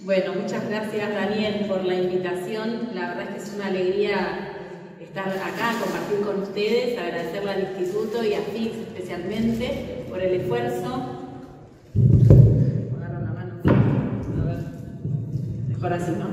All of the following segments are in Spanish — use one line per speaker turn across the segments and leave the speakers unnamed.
Bueno, muchas gracias Daniel por la invitación. La verdad es que es una alegría estar acá, compartir con ustedes, agradecerle al Instituto y a FIX especialmente por el esfuerzo. Agarra una mano. A ver. Mejor así, ¿no?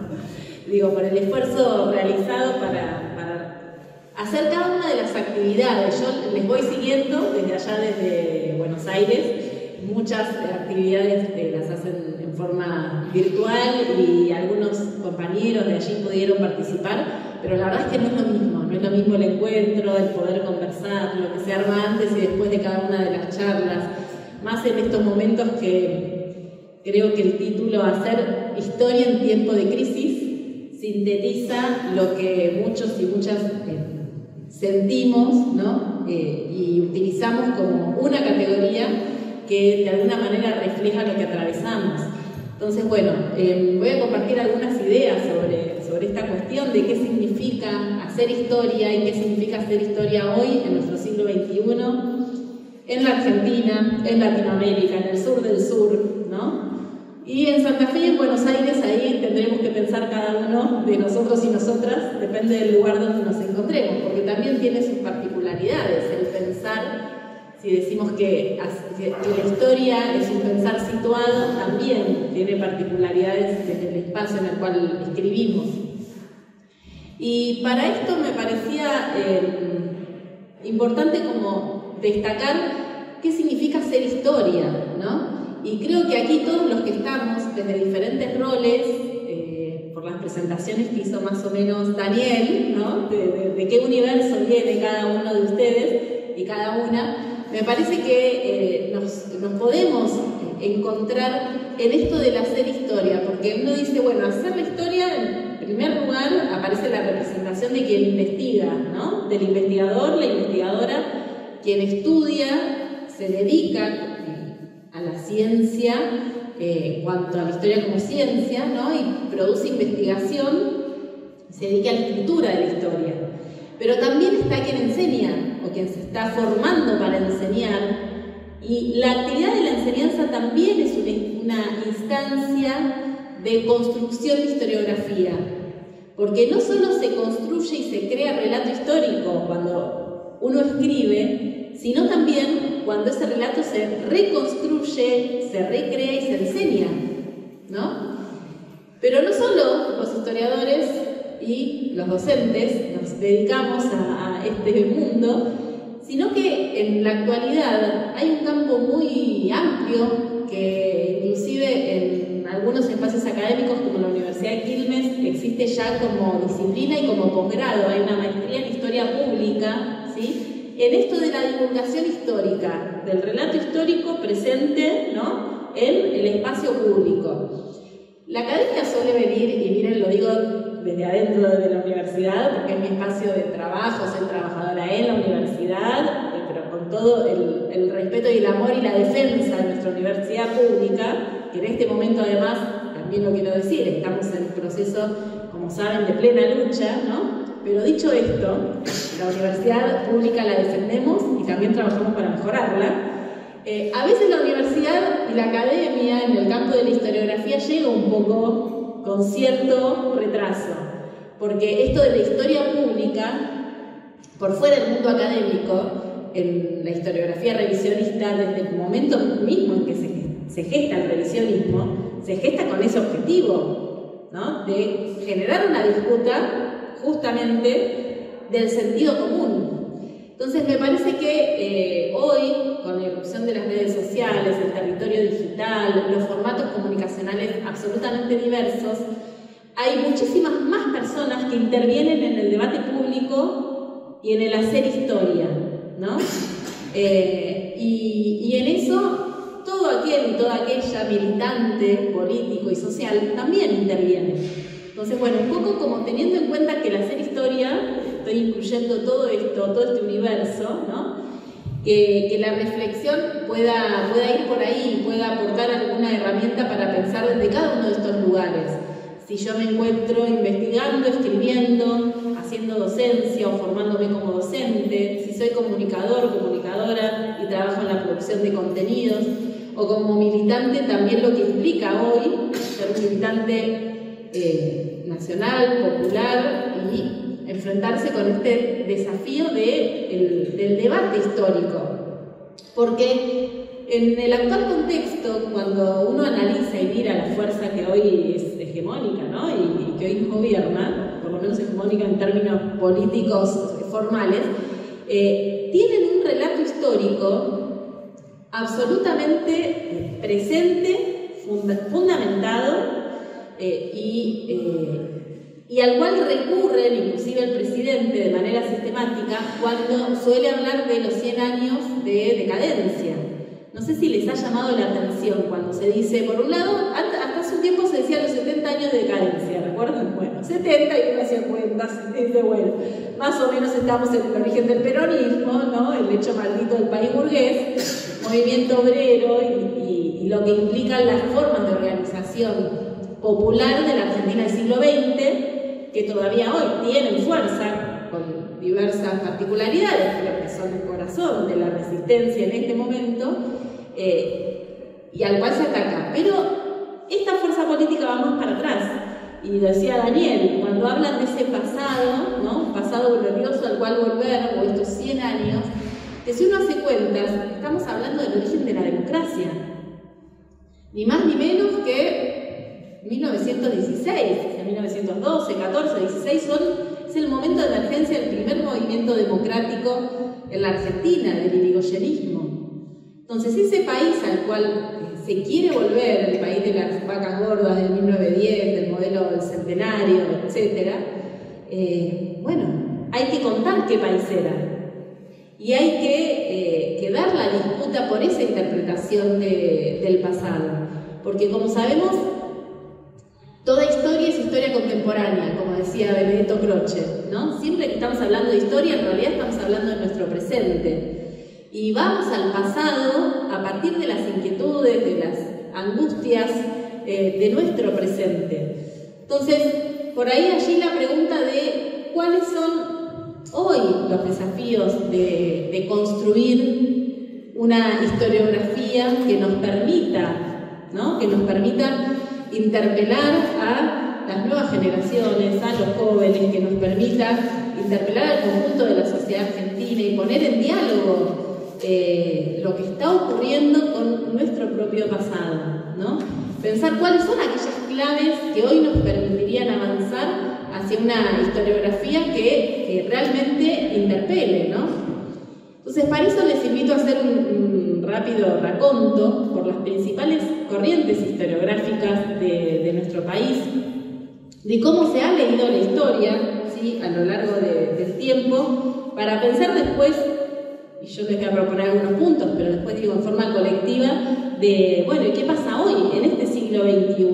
Digo, por el esfuerzo realizado para hacer cada una de las actividades. Yo les voy siguiendo desde allá, desde Buenos Aires. Muchas actividades las hacen en forma virtual y algunos compañeros de allí pudieron participar, pero la verdad es que no es lo mismo el encuentro, el poder conversar, lo que se arma antes y después de cada una de las charlas, más en estos momentos que creo que el título Hacer historia en tiempo de crisis sintetiza lo que muchos y muchas sentimos, ¿no? Y utilizamos como una categoría que de alguna manera refleja lo que atravesamos. Entonces, bueno, voy a compartir algunas ideas sobre esta cuestión de qué significa hacer historia y qué significa hacer historia hoy en nuestro siglo XXI, en la Argentina, en Latinoamérica, en el sur del sur, ¿no? Y en Santa Fe y en Buenos Aires, ahí tendremos que pensar cada uno de nosotros y nosotras, depende del lugar donde nos encontremos, porque también tiene sus particularidades el pensar. Si decimos que la historia es un pensar situado, también tiene particularidades desde el espacio en el cual escribimos. Y para esto me parecía importante como destacar qué significa hacer historia, ¿no? Y creo que aquí todos los que estamos, desde diferentes roles, por las presentaciones que hizo más o menos Daniel, ¿no? De qué universo viene cada uno de ustedes y cada una, me parece que nos podemos encontrar en esto del hacer historia, porque uno dice, bueno, hacer la historia, en primer lugar, aparece la representación de quien investiga, ¿no? Del investigador, la investigadora, quien estudia, se dedica a la ciencia, cuanto a la historia como ciencia, ¿no? Y produce investigación, se dedica a la escritura de la historia. Pero también está quien enseña, o quien se está formando para enseñar, y la actividad de la enseñanza también es una instancia de construcción de historiografía, porque no solo se construye y se crea relato histórico cuando uno escribe, sino también cuando ese relato se reconstruye, se recrea y se enseña, ¿no? Pero no solo los historiadores y los docentes nos dedicamos a este mundo, sino que en la actualidad hay un campo muy amplio que inclusive en algunos espacios académicos como la Universidad de Quilmes existe ya como disciplina y como posgrado, hay una maestría en historia pública, ¿sí? En esto de la divulgación histórica, del relato histórico presente, ¿no? En el espacio público. La academia suele venir, y miren, lo digo desde adentro de la universidad, porque es mi espacio de trabajo, soy trabajadora en la universidad, pero con todo el respeto y el amor y la defensa de nuestra universidad pública, que en este momento además, también lo quiero decir, estamos en proceso, como saben, de plena lucha, ¿no? Pero dicho esto, la universidad pública la defendemos y también trabajamos para mejorarla. A veces la universidad y la academia en el campo de la historiografía llega un poco con cierto retraso, porque esto de la historia pública, por fuera del mundo académico, en la historiografía revisionista, desde el momento mismo en que se gesta el revisionismo, se gesta con ese objetivo, ¿no? De generar una disputa justamente del sentido común. Entonces me parece que hoy, con la irrupción de las redes sociales, el territorio digital, los formatos comunicacionales absolutamente diversos, hay muchísimas más personas que intervienen en el debate público y en el hacer historia, ¿no? Y en eso todo aquel y toda aquella militante político y social también interviene. Entonces, bueno, un poco como teniendo en cuenta que el hacer historia, estoy incluyendo todo esto, todo este universo, ¿no? Que la reflexión pueda ir por ahí, pueda aportar alguna herramienta para pensar desde cada uno de estos lugares. Si yo me encuentro investigando, escribiendo, haciendo docencia o formándome como docente, si soy comunicador, comunicadora y trabajo en la producción de contenidos, o como militante también lo que implica hoy ser un militante nacional, popular y enfrentarse con este desafío del debate histórico. Porque en el actual contexto, cuando uno analiza y mira la fuerza que hoy es hegemónica, ¿no? y que hoy gobierna, por lo menos hegemónica en términos políticos formales, tienen un relato histórico absolutamente presente, fundamentado y al cual recurren inclusive el presidente de manera sistemática cuando suele hablar de los 100 años de decadencia. No sé si les ha llamado la atención cuando se dice, por un lado, hasta hace un tiempo se decía los 70 años de decadencia, ¿recuerdan? Bueno, 70 y uno hacía cuentas, dice, bueno, más o menos estamos en el origen del peronismo, ¿no? El hecho maldito del país burgués, movimiento obrero y lo que implican las formas de organización popular de la Argentina del siglo XX, que todavía hoy tienen fuerza, con diversas particularidades, pero que son el corazón de la resistencia en este momento, y al cual se ataca. Pero esta fuerza política va más para atrás, y decía Daniel, cuando hablan de ese pasado, ¿no? Pasado glorioso al cual volver, o estos 100 años, que si uno hace cuentas, estamos hablando del origen de la democracia, ni más ni menos que 1916, 1912, 14, 16 es el momento de emergencia del primer movimiento democrático en la Argentina, del irigoyenismo. Entonces ese país al cual se quiere volver, el país de las vacas gordas del 1910, del modelo del centenario, etc., bueno, hay que contar qué país era. Y hay que dar la disputa por esa interpretación del pasado. Porque como sabemos, toda historia es historia contemporánea, como decía Benedetto Croce, ¿no? Siempre que estamos hablando de historia, en realidad estamos hablando de nuestro presente. Y vamos al pasado a partir de las inquietudes, de las angustias de nuestro presente. Entonces, por ahí allí la pregunta de cuáles son hoy los desafíos de construir una historiografía que nos permita, ¿no? Que nos permita interpelar a las nuevas generaciones, a los jóvenes, que nos permita interpelar al conjunto de la sociedad argentina y poner en diálogo lo que está ocurriendo con nuestro propio pasado, ¿no? Pensar cuáles son aquellas claves que hoy nos permitirían avanzar hacia una historiografía que realmente interpele, ¿no? Entonces, para eso les invito a hacer un rápido raconto por las principales corrientes historiográficas de nuestro país, de cómo se ha leído la historia, ¿sí?, a lo largo del tiempo, para pensar después, y yo les voy a proponer algunos puntos, pero después digo en forma colectiva, de, bueno, ¿y qué pasa hoy, en este siglo XXI?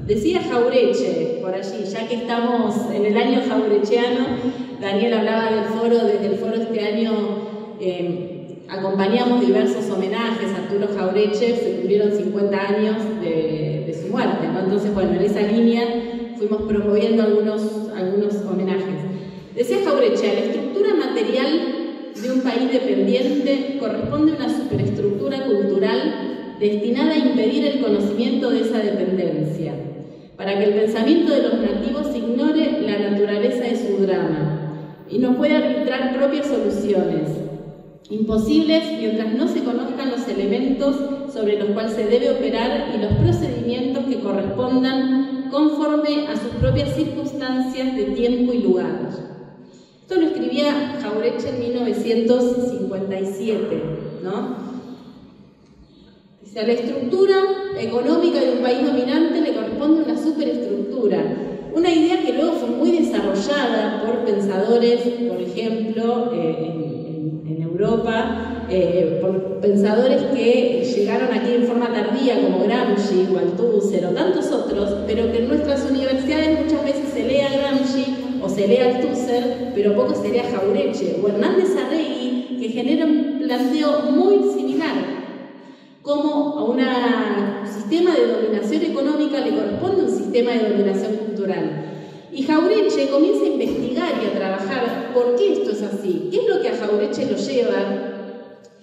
Decía Jauretche, por allí, ya que estamos en el año jaurechiano, Daniel hablaba del foro, desde el foro este año acompañamos diversos homenajes a Arturo Jauretche, se cumplieron 50 años de su muerte, ¿no? Entonces, bueno, en esa línea fuimos promoviendo algunos homenajes. Decía Jauretche, a la estructura material de un país dependiente corresponde una superestructura cultural destinada a impedir el conocimiento de esa dependencia, para que el pensamiento de los nativos ignore la naturaleza de su drama y no pueda arbitrar propias soluciones, imposibles mientras no se conozcan los elementos sobre los cuales se debe operar y los procedimientos que correspondan conforme a sus propias circunstancias de tiempo y lugar. Esto lo escribía Jauretche en 1957, ¿no? A la estructura económica de un país dominante le corresponde una superestructura, una idea que luego fue muy desarrollada por pensadores, por ejemplo, en Europa, por pensadores que llegaron aquí en forma tardía, como Gramsci o Althusser o tantos otros, pero que en nuestras universidades muchas veces se lee a Gramsci o se lee a Althusser, pero poco se lee a Jauretche o Hernández Arregui, que genera un planteo muy similar. Como a un sistema de dominación económica le corresponde un sistema de dominación cultural. Y Jauretche comienza a investigar y a trabajar así. ¿Qué es lo que a Jauretche lo lleva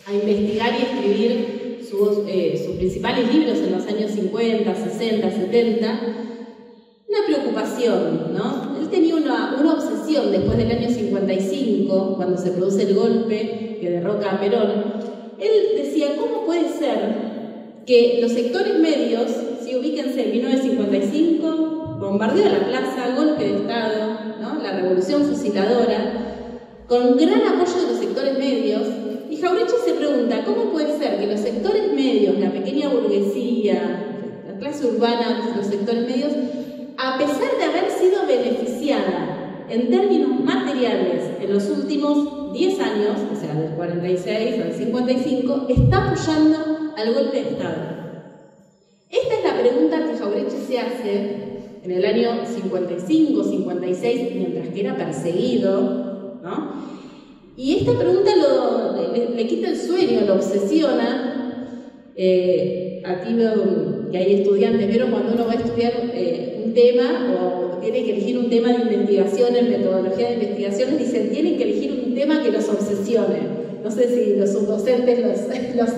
a investigar y escribir sus principales libros en los años 50, 60, 70? Una preocupación, ¿no? Él tenía una obsesión después del año 55, cuando se produce el golpe que derroca a Perón. Él decía, ¿cómo puede ser que los sectores medios, si ubíquense en 1955, bombardeo a la plaza, golpe de Estado, ¿no? La revolución fusiladora, con gran apoyo de los sectores medios? Y Jauretche se pregunta, ¿cómo puede ser que los sectores medios, la pequeña burguesía, la clase urbana, los sectores medios, a pesar de haber sido beneficiada en términos materiales en los últimos 10 años, o sea, del 46 al 55, está apoyando al golpe de Estado? Esta es la pregunta que Jauretche se hace en el año 55, 56, mientras que era perseguido, ¿no? Y esta pregunta le quita el sueño, lo obsesiona. Aquí veo que hay estudiantes, pero cuando uno va a estudiar un tema o tiene que elegir un tema de investigación en metodología de investigación, dicen, tienen que elegir un tema que los obsesione. No sé si los subdocentes los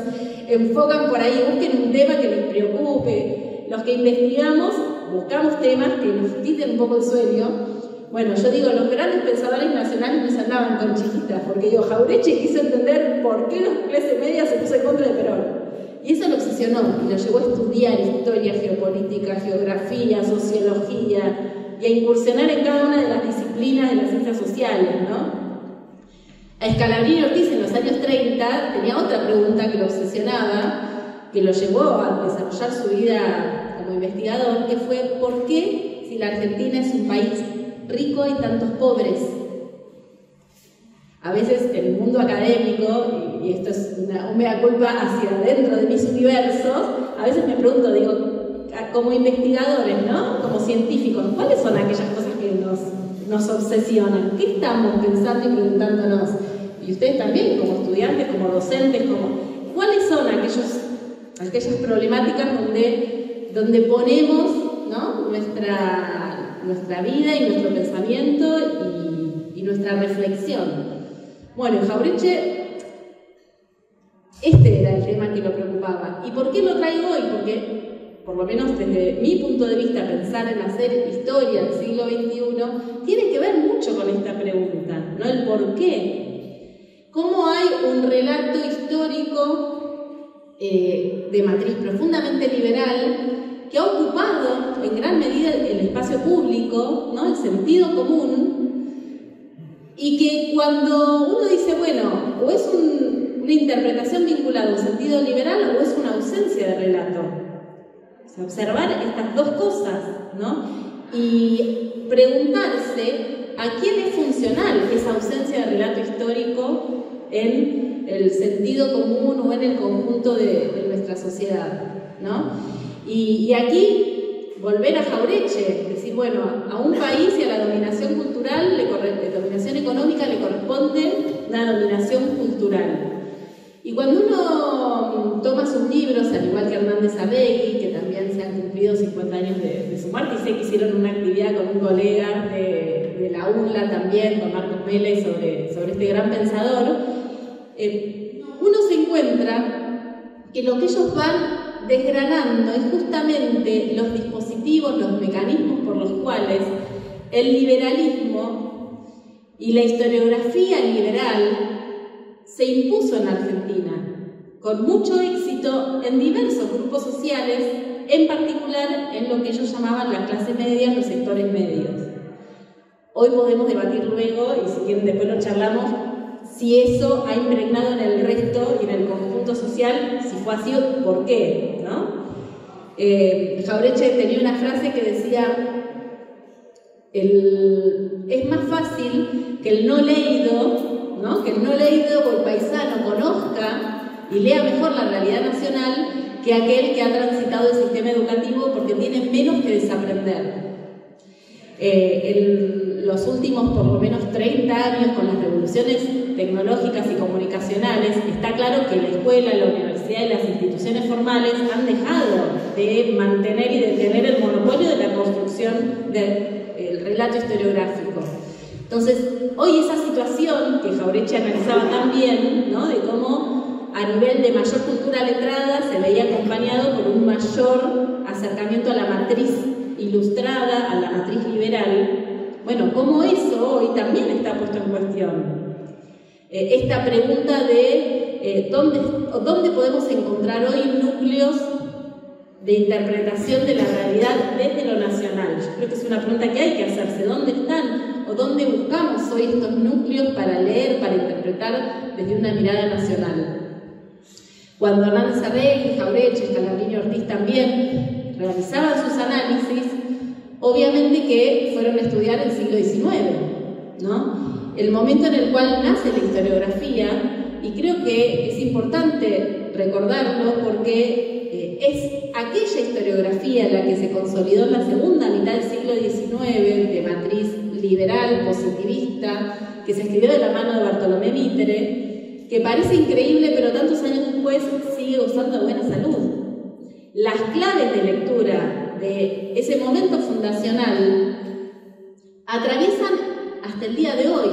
enfocan por ahí, busquen un tema que les preocupe. Los que investigamos, buscamos temas que nos quiten un poco el sueño. Bueno, yo digo, los grandes pensadores nacionales no se andaban con chiquitas, porque digo, Jauretche quiso entender por qué la clase media se puso en contra de Perón. Y eso lo obsesionó, y lo llevó a estudiar historia, geopolítica, geografía, sociología, y a incursionar en cada una de las disciplinas de las ciencias sociales, ¿no? A Scalabrini Ortiz en los años 30 tenía otra pregunta que lo obsesionaba, que lo llevó a desarrollar su vida como investigador, que fue ¿por qué, si la Argentina es un país rico, hay tantos pobres? A veces en el mundo académico, y esto es un mea culpa hacia adentro de mis universos, a veces me pregunto, digo, como investigadores, ¿no? Como científicos, ¿cuáles son aquellas cosas que nos obsesionan? ¿Qué estamos pensando y preguntándonos? Y ustedes también, como estudiantes, como docentes, ¿cuáles son aquellas problemáticas donde ponemos, ¿no? nuestra vida y nuestro pensamiento y nuestra reflexión? Bueno, Jauretche, este era el tema que lo preocupaba. ¿Y por qué lo traigo hoy? Porque, por lo menos desde mi punto de vista, pensar en hacer historia del siglo XXI tiene que ver mucho con esta pregunta, ¿no? El por qué. ¿Cómo hay un relato histórico de matriz profundamente liberal que ha ocupado en gran medida el espacio público, ¿no? El sentido común? Y que cuando uno dice, bueno, o es una interpretación vinculada a un sentido liberal o es una ausencia de relato. O sea, observar estas dos cosas, ¿no? Y preguntarse a quién es funcional esa ausencia de relato histórico en el sentido común o en el conjunto de nuestra sociedad, ¿no? Y aquí volver a Jauretche, decir, bueno, a un país y a la dominación cultural, dominación económica, le corresponde una dominación cultural. Y cuando uno toma sus libros, al igual que Hernández Arregui, que también se han cumplido 50 años de su muerte, y sé que hicieron una actividad con un colega de la UNLA también, con Marcos Mele, sobre este gran pensador, uno se encuentra que lo que ellos van desgranando es justamente los dispositivos, los mecanismos por los cuales el liberalismo y la historiografía liberal se impuso en Argentina, con mucho éxito en diversos grupos sociales, en particular en lo que ellos llamaban la clase media, los sectores medios. Hoy podemos debatir luego, y si quieren después lo charlamos, si eso ha impregnado en el resto y en el conjunto social, si fue así, ¿por qué? ¿No? Jauretche tenía una frase que decía, es más fácil que el no leído, ¿no? Que el no leído o el paisano conozca y lea mejor la realidad nacional que aquel que ha transitado el sistema educativo, porque tiene menos que desaprender. En los últimos por lo menos 30 años, con las revoluciones tecnológicas y comunicacionales, está claro que la escuela, la universidad y las instituciones formales han dejado de mantener y de tener el monopolio de la construcción del relato historiográfico. Entonces, hoy esa situación que Jauretche analizaba también, ¿no?, de cómo a nivel de mayor cultura letrada se veía acompañado por un mayor acercamiento a la matriz ilustrada, a la matriz liberal, bueno, cómo eso hoy también está puesto en cuestión. Esta pregunta de ¿dónde podemos encontrar hoy núcleos de interpretación de la realidad desde lo nacional? Yo creo que es una pregunta que hay que hacerse. ¿Dónde están o dónde buscamos hoy estos núcleos para leer, para interpretar desde una mirada nacional? Cuando Hernández Arregui, Jauretche, Scalabrini Ortiz también realizaban sus análisis, obviamente que fueron a estudiar el siglo XIX, ¿no? El momento en el cual nace la historiografía, y creo que es importante recordarlo porque es aquella historiografía la que se consolidó en la segunda mitad del siglo XIX, de matriz liberal, positivista, que se escribió de la mano de Bartolomé Mitre, que parece increíble, pero tantos años después sigue gozando de buena salud. Las claves de lectura de ese momento fundacional atraviesan hasta el día de hoy.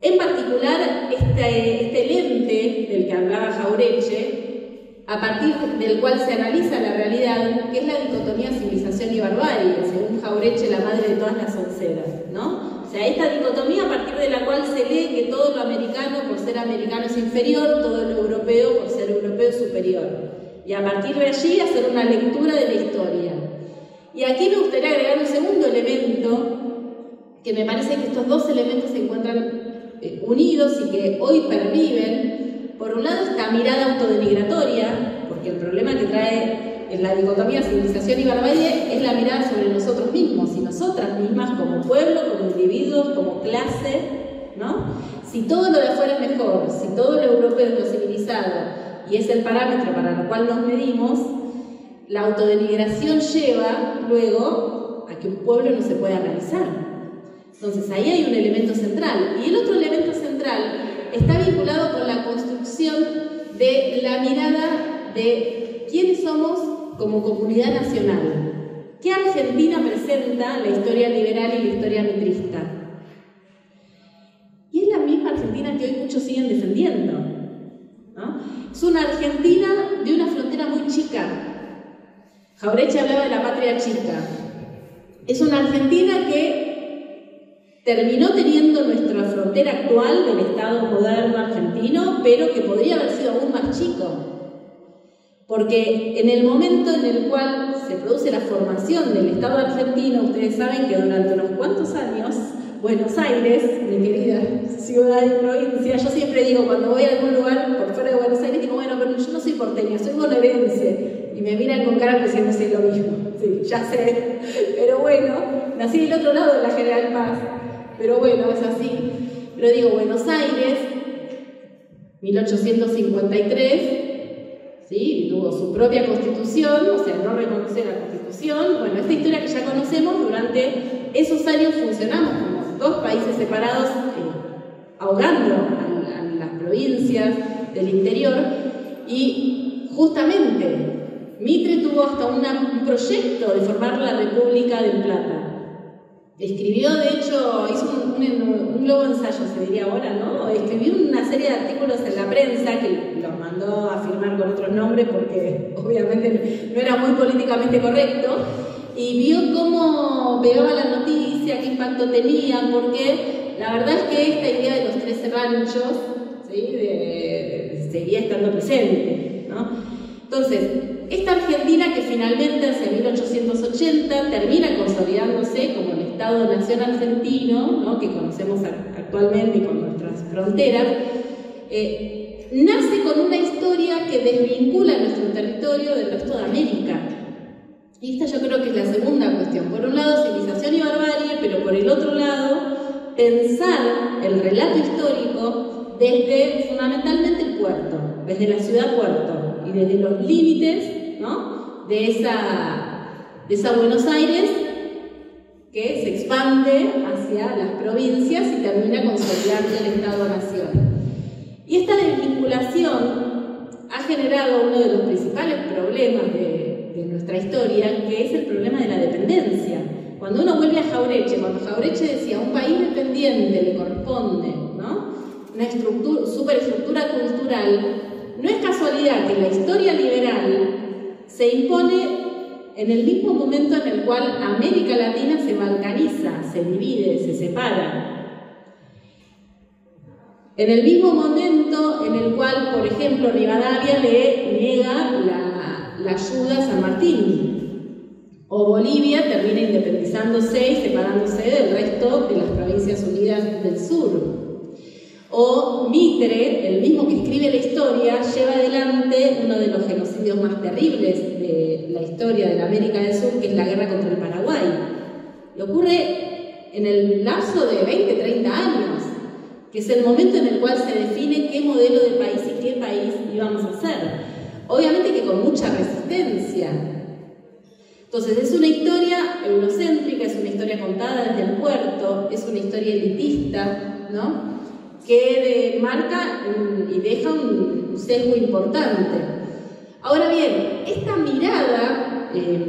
En particular, este lente del que hablaba Jauretche, a partir del cual se analiza la realidad, que es la dicotomía civilización y barbarie, según Jauretche, la madre de todas las onceras, ¿no? O sea, esta dicotomía a partir de la cual se lee que todo lo americano por ser americano es inferior, todo lo europeo por ser europeo es superior. Y a partir de allí hacer una lectura de la historia. Y aquí me gustaría agregar un segundo elemento, que me parece que estos dos elementos se encuentran unidos y que hoy perviven. Por un lado, esta mirada autodenigratoria, porque el problema que trae en la dicotomía civilización y barbarie es la mirada sobre nosotros mismos y nosotras mismas como pueblo, como individuos, como clase, ¿no? Si todo lo de afuera es mejor, si todo lo europeo es lo civilizado y es el parámetro para el cual nos medimos, la autodenigración lleva luego a que un pueblo no se pueda analizar. Entonces ahí hay un elemento central. Y el otro elemento central está vinculado con la construcción de la mirada de quiénes somos como comunidad nacional. ¿Qué Argentina presenta la historia liberal y la historia mitrista? Y es la misma Argentina que hoy muchos siguen defendiendo, ¿no? Es una Argentina de una frontera muy chica. Jauretche hablaba de la patria chica. Es una Argentina que terminó teniendo nuestra frontera actual del Estado moderno argentino, pero que podría haber sido aún más chico. Porque en el momento en el cual se produce la formación del Estado argentino, ustedes saben que durante unos cuantos años, Buenos Aires, mi querida ciudad y provincia, yo siempre digo, cuando voy a algún lugar por fuera de Buenos Aires, digo, bueno, pero yo no soy porteña, soy bonaerense. Y me miran con cara diciendo, sí, lo mismo. Sí, ya sé. Pero bueno, nací del otro lado de la General Paz. Pero bueno, es así. Pero digo, Buenos Aires, 1853, ¿sí? Tuvo su propia constitución, o sea, no reconoció la constitución. Bueno, esta historia que ya conocemos, durante esos años funcionamos como dos países separados, ahogando a las provincias del interior. Y justamente Mitre tuvo hasta un proyecto de formar la República del Plata. Escribió, de hecho, hizo un globo ensayo, se diría ahora, ¿no? Escribió una serie de artículos en la prensa que los mandó a firmar con otros nombres porque obviamente no era muy políticamente correcto, y vio cómo pegaba la noticia, qué impacto tenía, porque la verdad es que esta idea de los 13 ranchos, ¿sí? Seguía estando presente, ¿no? Entonces, esta Argentina que finalmente hacia 1880 termina consolidándose como el Estado-Nación argentino, ¿no? Que conocemos actualmente con nuestras fronteras, nace con una historia que desvincula nuestro territorio del resto de América. Y esta yo creo que es la segunda cuestión. Por un lado, civilización y barbarie, pero por el otro lado, pensar el relato histórico desde fundamentalmente el puerto, desde la ciudad-puerto y desde los límites, ¿no? de esa Buenos Aires que se expande hacia las provincias y termina consolidando el Estado-Nación. Y esta desvinculación ha generado uno de los principales problemas de nuestra historia, que es el problema de la dependencia. Cuando uno vuelve a Jauretche, cuando Jauretche decía a un país dependiente le corresponde, ¿no?, una superestructura cultural, no es casualidad que la historia liberal se impone en el mismo momento en el cual América Latina se balcaniza, se divide, se separa. En el mismo momento en el cual, por ejemplo, Rivadavia le niega la ayuda a San Martín, o Bolivia termina independizándose y separándose del resto de las provincias unidas del sur. O Mitre, el mismo que escribe la historia, lleva adelante uno de los genocidios más terribles de la historia de la América del Sur, que es la guerra contra el Paraguay. Y ocurre en el lapso de 20, 30 años, que es el momento en el cual se define qué modelo de país y qué país íbamos a hacer. Obviamente que con mucha resistencia. Entonces es una historia eurocéntrica, es una historia contada desde el puerto, es una historia elitista, ¿no?, que marca y deja un sesgo importante. Ahora bien, esta mirada que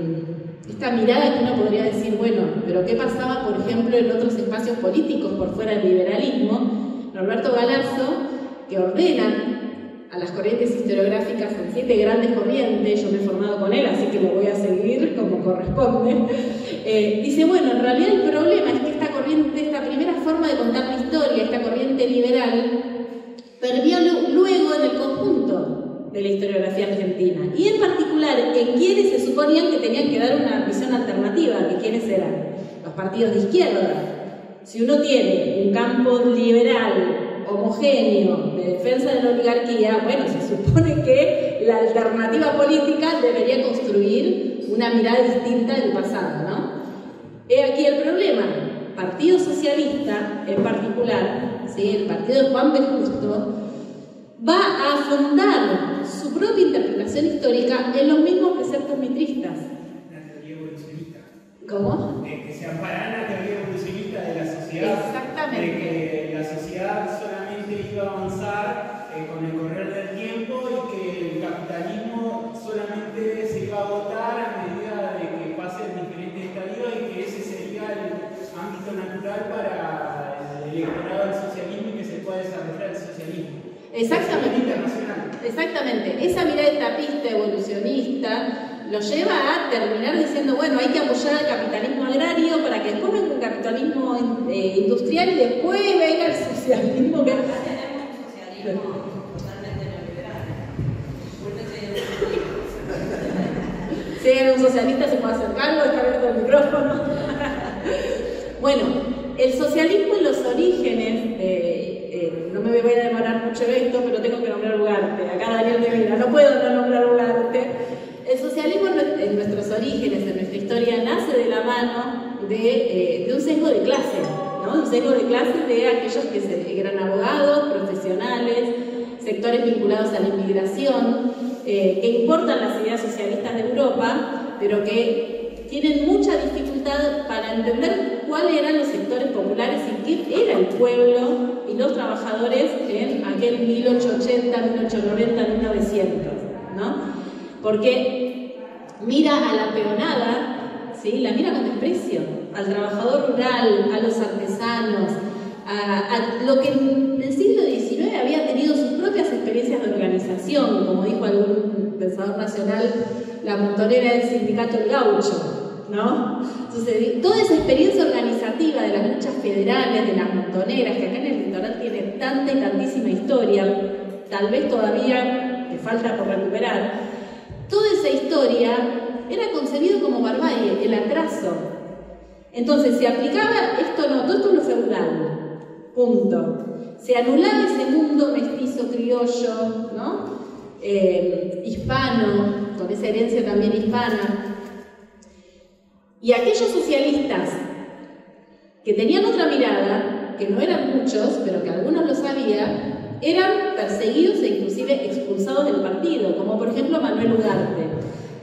uno podría decir, bueno, pero ¿qué pasaba, por ejemplo, en otros espacios políticos por fuera del liberalismo? Norberto Galarzo, que ordena a las corrientes historiográficas en 7 grandes corrientes, yo me he formado con él, así que lo voy a seguir como corresponde, dice, bueno, en realidad el problema es que esta corriente, esta primera forma de contar la historia, esta corriente liberal, permeó luego en el conjunto de la historiografía argentina, y en particular en quienes se suponían que tenían que dar una visión alternativa, que quiénes eran los partidos de izquierda. Si uno tiene un campo liberal homogéneo de defensa de la oligarquía, bueno, se supone que la alternativa política debería construir una mirada distinta del pasado, ¿no? He aquí el problema. Partido Socialista, en particular, ¿sí?, el partido de Juan B. Justo, va a fundar su propia interpretación histórica en los mismos preceptos mitristas.
La teoría evolucionista.
¿Cómo?
Que se ampara en la teoría evolucionista de la sociedad.
Exactamente.
De que la sociedad solamente iba a avanzar con el correr del tiempo y que el capitalismo solamente se iba a agotar a medida de que pasen diferentes estadios y que ese sería el ámbito natural para el electorado del socialismo y que se pueda desarrollar el socialismo.
Exactamente.
Internacional.
Exactamente. Esa mirada etapista, evolucionista, lo lleva a terminar diciendo, bueno, hay que apoyar al capitalismo agrario para que después venga un capitalismo industrial y después venga el socialismo. Que...
tenemos un socialismo totalmente neoliberal.
Si era un socialista se puede hacer cargo, está abierto el micrófono. Bueno, el socialismo en los orígenes, no me voy a demorar mucho en esto, pero tengo que nombrar Ugarte. Acá Daniel de Mira, no puedo no nombrar Ugarte. El socialismo en nuestros orígenes, en nuestra historia, nace de la mano de un sesgo de clase, ¿no? Un sesgo de clase de aquellos que eran abogados, profesionales, sectores vinculados a la inmigración, que importan las ideas socialistas de Europa, pero que tienen mucha dificultad para entender cuáles eran los sectores populares y qué era el pueblo y los trabajadores en aquel 1880, 1890, 1900, ¿no? Porque mira a la peonada, ¿sí?, la mira con desprecio, al trabajador rural, a los artesanos, a lo que en el siglo XIX había tenido sus propias experiencias de organización, como dijo algún pensador nacional, la montonera del sindicato El Gaucho, ¿no? Entonces, toda esa experiencia organizativa de las luchas federales, de las montoneras, que acá en el litoral tiene tanta y tantísima historia, tal vez todavía te falta por recuperar, toda esa historia era concebido como barbarie, el atraso. Entonces se aplicaba esto, no, todo esto es lo feudal, punto. Se anulaba ese mundo mestizo, criollo, ¿no? Hispano, con esa herencia también hispana. Y aquellos socialistas que tenían otra mirada, que no eran muchos, pero que algunos lo sabían, eran perseguidos e inclusive expulsados del partido, como por ejemplo Manuel Ugarte,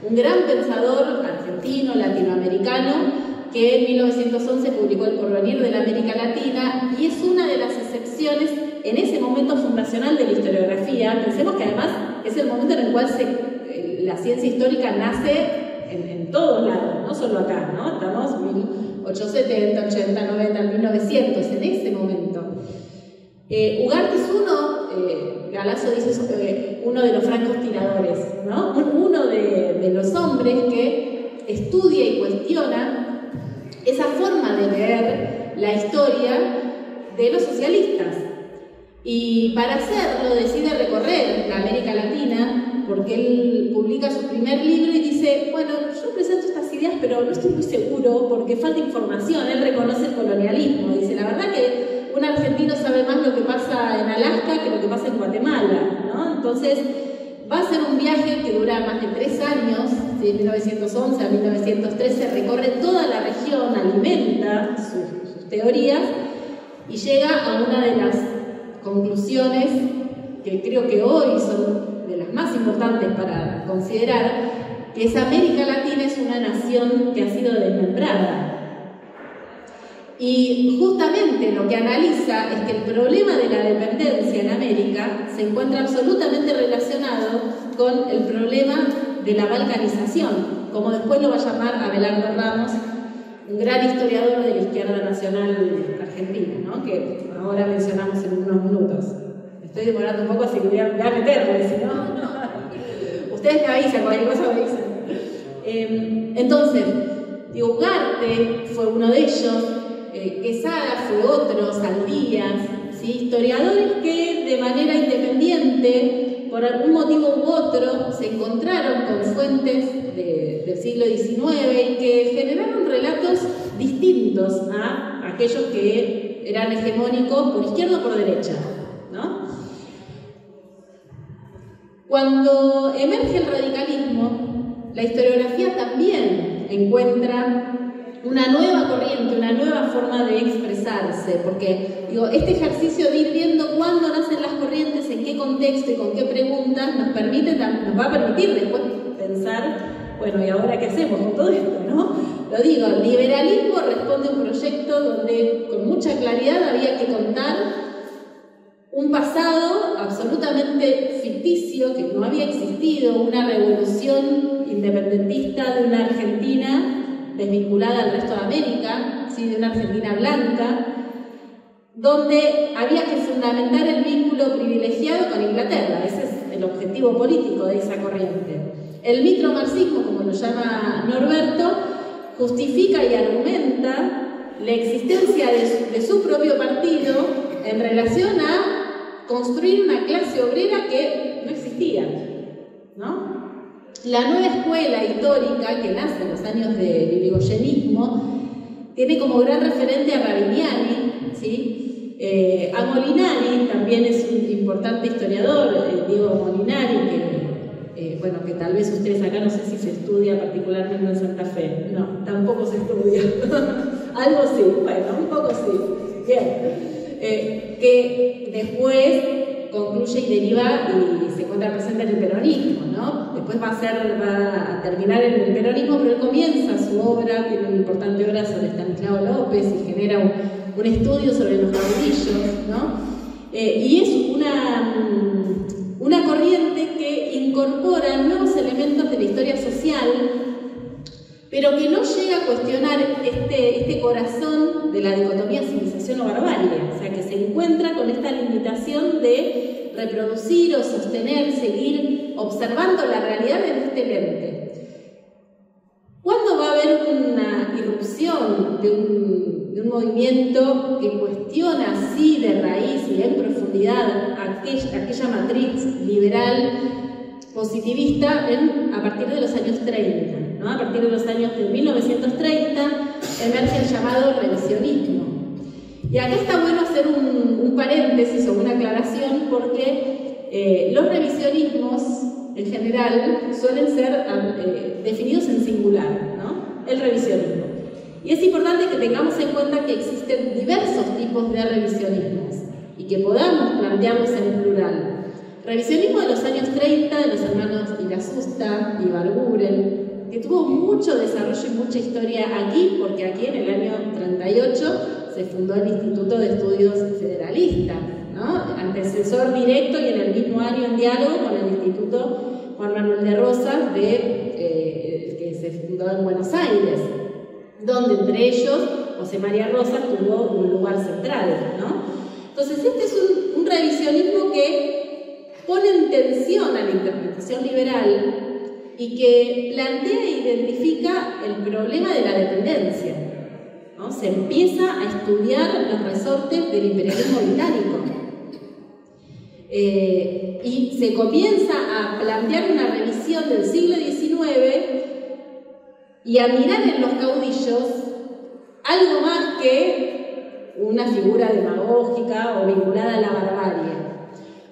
un gran pensador argentino, latinoamericano, que en 1911 publicó El porvenir de la América Latina y es una de las excepciones en ese momento fundacional de la historiografía. Pensemos que además es el momento en el cual la ciencia histórica nace en todos lados, no solo acá, ¿no? Estamos 1870, 80, 90, 1900, en ese momento. Ugarte es Galasso dice, uno de los francotiradores, ¿no? Uno de los hombres que estudia y cuestiona esa forma de ver la historia de los socialistas. Y para hacerlo decide recorrer la América Latina, porque él publica su primer libro y dice, bueno, yo presento estas ideas, pero no estoy muy seguro porque falta información. Él reconoce el colonialismo, dice, la verdad que un argentino sabe más lo que pasa en Alaska que lo que pasa en Guatemala, ¿no? Entonces, va a ser un viaje que dura más de 3 años, de 1911 a 1913, recorre toda la región, alimenta sus teorías y llega a una de las conclusiones que creo que hoy son de las más importantes para considerar, que es América Latina es una nación que ha sido desmembrada. Y justamente lo que analiza es que el problema de la dependencia en América se encuentra absolutamente relacionado con el problema de la balcanización, como después lo va a llamar Abelardo Ramos, un gran historiador de la izquierda nacional argentina, ¿no? Que ahora mencionamos en unos minutos. Me estoy demorando un poco, así que voy a meterme, si no. Ustedes me avisan, cualquier cosa me dicen. Entonces, Ugarte fue uno de ellos, Quesada fue otro, Saldías, ¿sí? Historiadores que de manera independiente, por algún motivo u otro, se encontraron con fuentes del siglo XIX y que generaron relatos distintos a aquellos que eran hegemónicos por izquierda o por derecha, ¿no? Cuando emerge el radicalismo, la historiografía también encuentra una nueva corriente, una nueva forma de expresarse, porque este ejercicio de ir viendo cuándo nacen las corrientes, en qué contexto y con qué preguntas nos va a permitir después pensar, bueno, ¿y ahora qué hacemos con todo esto, no? Lo digo, el liberalismo responde a un proyecto donde con mucha claridad había que contar un pasado absolutamente ficticio, que no había existido, una revolución independentista de una Argentina desvinculada al resto de América, ¿sí? De una Argentina blanca, donde había que fundamentar el vínculo privilegiado con Inglaterra. Ese es el objetivo político de esa corriente. El micromarxismo, como lo llama Norberto, justifica y argumenta la existencia de su propio partido en relación a construir una clase obrera que no existía, ¿no? La nueva escuela histórica que nace en los años del irigoyenismo tiene como gran referente a Rabiniani, ¿sí? A Molinari, también es un importante historiador, Diego Molinari, que tal vez ustedes acá no sé si se estudia particularmente en Santa Fe. No, tampoco se estudia. Algo sí, bueno, un poco sí. Bien. Que después concluye y deriva y se encuentra presente en el peronismo, ¿no? Después va a terminar en el peronismo, pero él comienza su obra, tiene una importante obra sobre Estanislao López y genera un estudio sobre los caudillos, ¿no? Y es una corriente que incorpora nuevos elementos de la historia social, pero que no llega a cuestionar este corazón de la dicotomía civilización o barbarie, o sea, que se encuentra con esta limitación de reproducir o sostener, seguir observando la realidad en este lente. ¿Cuándo va a haber una irrupción de un movimiento que cuestiona así de raíz y en profundidad aquella matriz liberal positivista a partir de los años 30? ¿No? A partir de los años de 1930 emerge el llamado revisionismo. Y acá está bueno hacer un paréntesis o una aclaración porque los revisionismos en general suelen ser definidos en singular, ¿no? El revisionismo. Y es importante que tengamos en cuenta que existen diversos tipos de revisionismos y que podamos plantearlos en plural. Revisionismo de los años 30 de los hermanos Irasusta y Barguren, que tuvo mucho desarrollo y mucha historia aquí, porque aquí en el año 38 se fundó el Instituto de Estudios Federalistas, ¿no? Antecesor directo y en el mismo año en diálogo con el Instituto Juan Manuel de Rosas, que se fundó en Buenos Aires. donde entre ellos José María Rosas tuvo un lugar central, ¿no? Entonces este es un revisionismo que pone en tensión a la interpretación liberal y que plantea e identifica el problema de la dependencia, ¿no? Se empieza a estudiar los resortes del imperialismo británico y se comienza a plantear una revisión del siglo XIX y a mirar en los caudillos algo más que una figura demagógica o vinculada a la barbarie.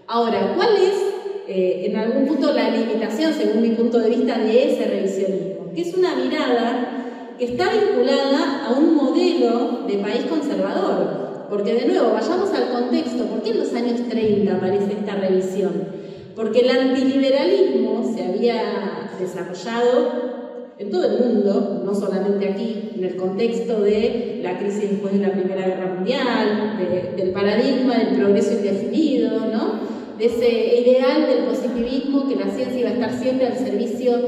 Ahora, ¿cuál es en algún punto la limitación, según mi punto de vista, de ese revisionismo? Que es una mirada que está vinculada a un modelo de país conservador. Porque, de nuevo, vayamos al contexto. ¿Por qué en los años 30 aparece esta revisión? Porque el antiliberalismo se había desarrollado en todo el mundo, no solamente aquí, en el contexto de la crisis después de la Primera Guerra Mundial, del paradigma del progreso indefinido, ¿no? De ese ideal del positivismo, que la ciencia iba a estar siempre al servicio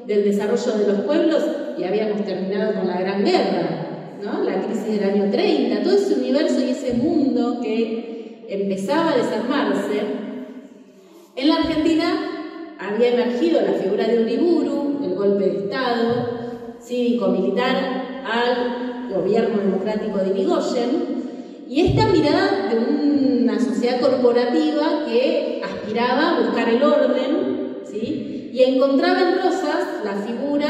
del desarrollo de los pueblos, y habíamos terminado con la Gran Guerra, ¿no? La crisis del año 30, todo ese universo y ese mundo que empezaba a desarmarse. En la Argentina había emergido la figura de Uriburu, el golpe de Estado cívico-militar al gobierno democrático de Irigoyen, y esta mirada de una sociedad corporativa que aspiraba a buscar el orden, ¿sí? Y encontraba en Rosas la figura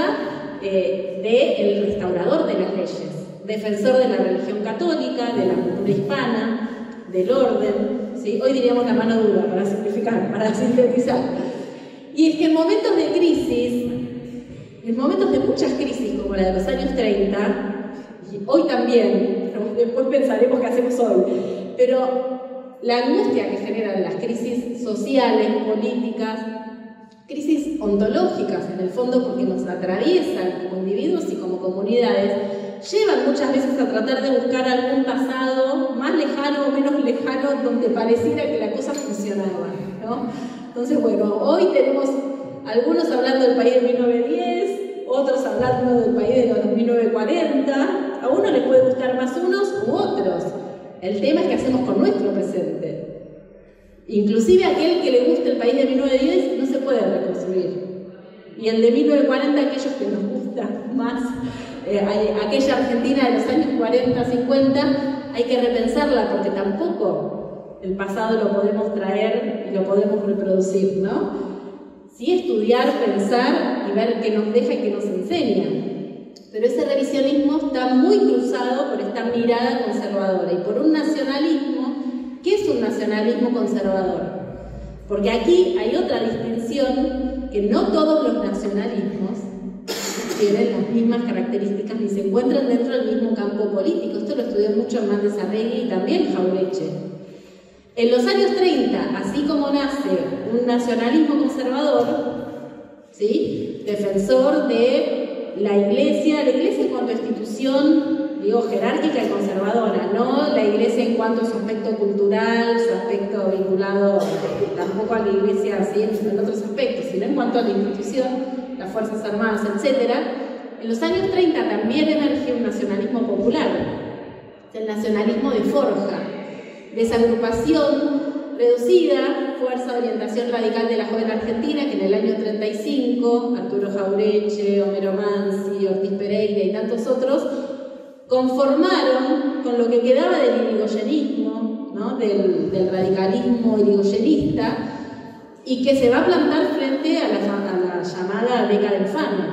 del restaurador de las leyes, defensor de la religión católica, de la cultura hispana, del orden, ¿sí? Hoy diríamos la mano dura, para simplificar, para sintetizar. Y es que en momentos de crisis, en momentos de muchas crisis como la de los años 30, y hoy también, después pensaremos qué hacemos hoy, pero la angustia que generan las crisis sociales, políticas, crisis ontológicas en el fondo, porque nos atraviesan como individuos y como comunidades, llevan muchas veces a tratar de buscar algún pasado más lejano o menos lejano donde pareciera que la cosa funcionaba, ¿no? Entonces, bueno, hoy tenemos algunos hablando del país de 1910, otros hablando del país de los 1940, a uno les puede gustar más unos u otros. El tema es qué hacemos con nuestro presente. Inclusive aquel que le gusta el país de 1910 no se puede reconstruir. Y el de 1940, aquellos que nos gusta más, aquella Argentina de los años 40, 50, hay que repensarla porque tampoco el pasado lo podemos traer y lo podemos reproducir, ¿no? Sí estudiar, pensar y ver qué nos deja y qué nos enseña. Pero ese revisionismo está muy cruzado por esta mirada conservadora y por un nacionalismo. ¿Qué es un nacionalismo conservador? Porque aquí hay otra distinción, que no todos los nacionalismos tienen las mismas características ni se encuentran dentro del mismo campo político. Esto lo estudió mucho Hernández Arregui y también Jauretche. En los años 30, así como nace un nacionalismo conservador, ¿sí? Defensor de la Iglesia en cuanto a institución, digo, jerárquica y conservadora, no la Iglesia en cuanto a su aspecto cultural, su aspecto vinculado tampoco a la Iglesia así en otros aspectos, sino en cuanto a la institución, las Fuerzas Armadas, etc. En los años 30 también emerge un nacionalismo popular, el nacionalismo de forja, de esa agrupación reducida, Fuerza de Orientación Radical de la Joven Argentina, que en el año 35, Arturo Jauretche, Homero Mansi, Ortiz Pereira y tantos otros, conformaron con lo que quedaba del irigoyenismo, ¿no? del radicalismo irigoyenista, y que se va a plantar frente a la llamada década infame.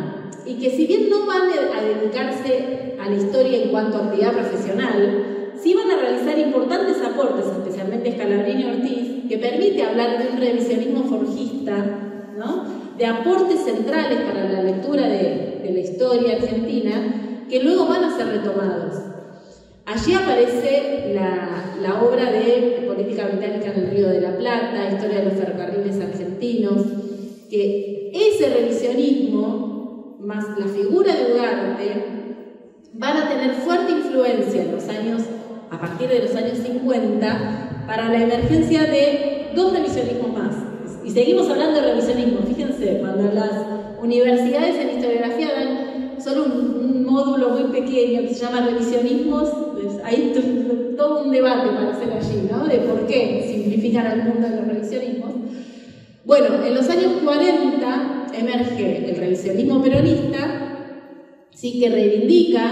Y que si bien no van a dedicarse a la historia en cuanto a actividad profesional, sí van a realizar importantes aportes, especialmente Scalabrini y Ortiz, que permite hablar de un revisionismo forjista, ¿no? De aportes centrales para la lectura de la historia argentina, que luego van a ser retomados. Allí aparece la obra de Política Británica en el Río de la Plata, Historia de los ferrocarriles argentinos, que ese revisionismo, más la figura de Ugarte, van a tener fuerte influencia en los años, a partir de los años 50, para la emergencia de dos revisionismos más. Y seguimos hablando de revisionismo. Fíjense, cuando las universidades en historiografía dan solo un módulo muy pequeño que se llama revisionismos. Hay todo un debate para hacer allí, ¿no? De por qué simplifican al mundo de los revisionismos. Bueno, en los años 40 emerge el revisionismo peronista, sí, que reivindica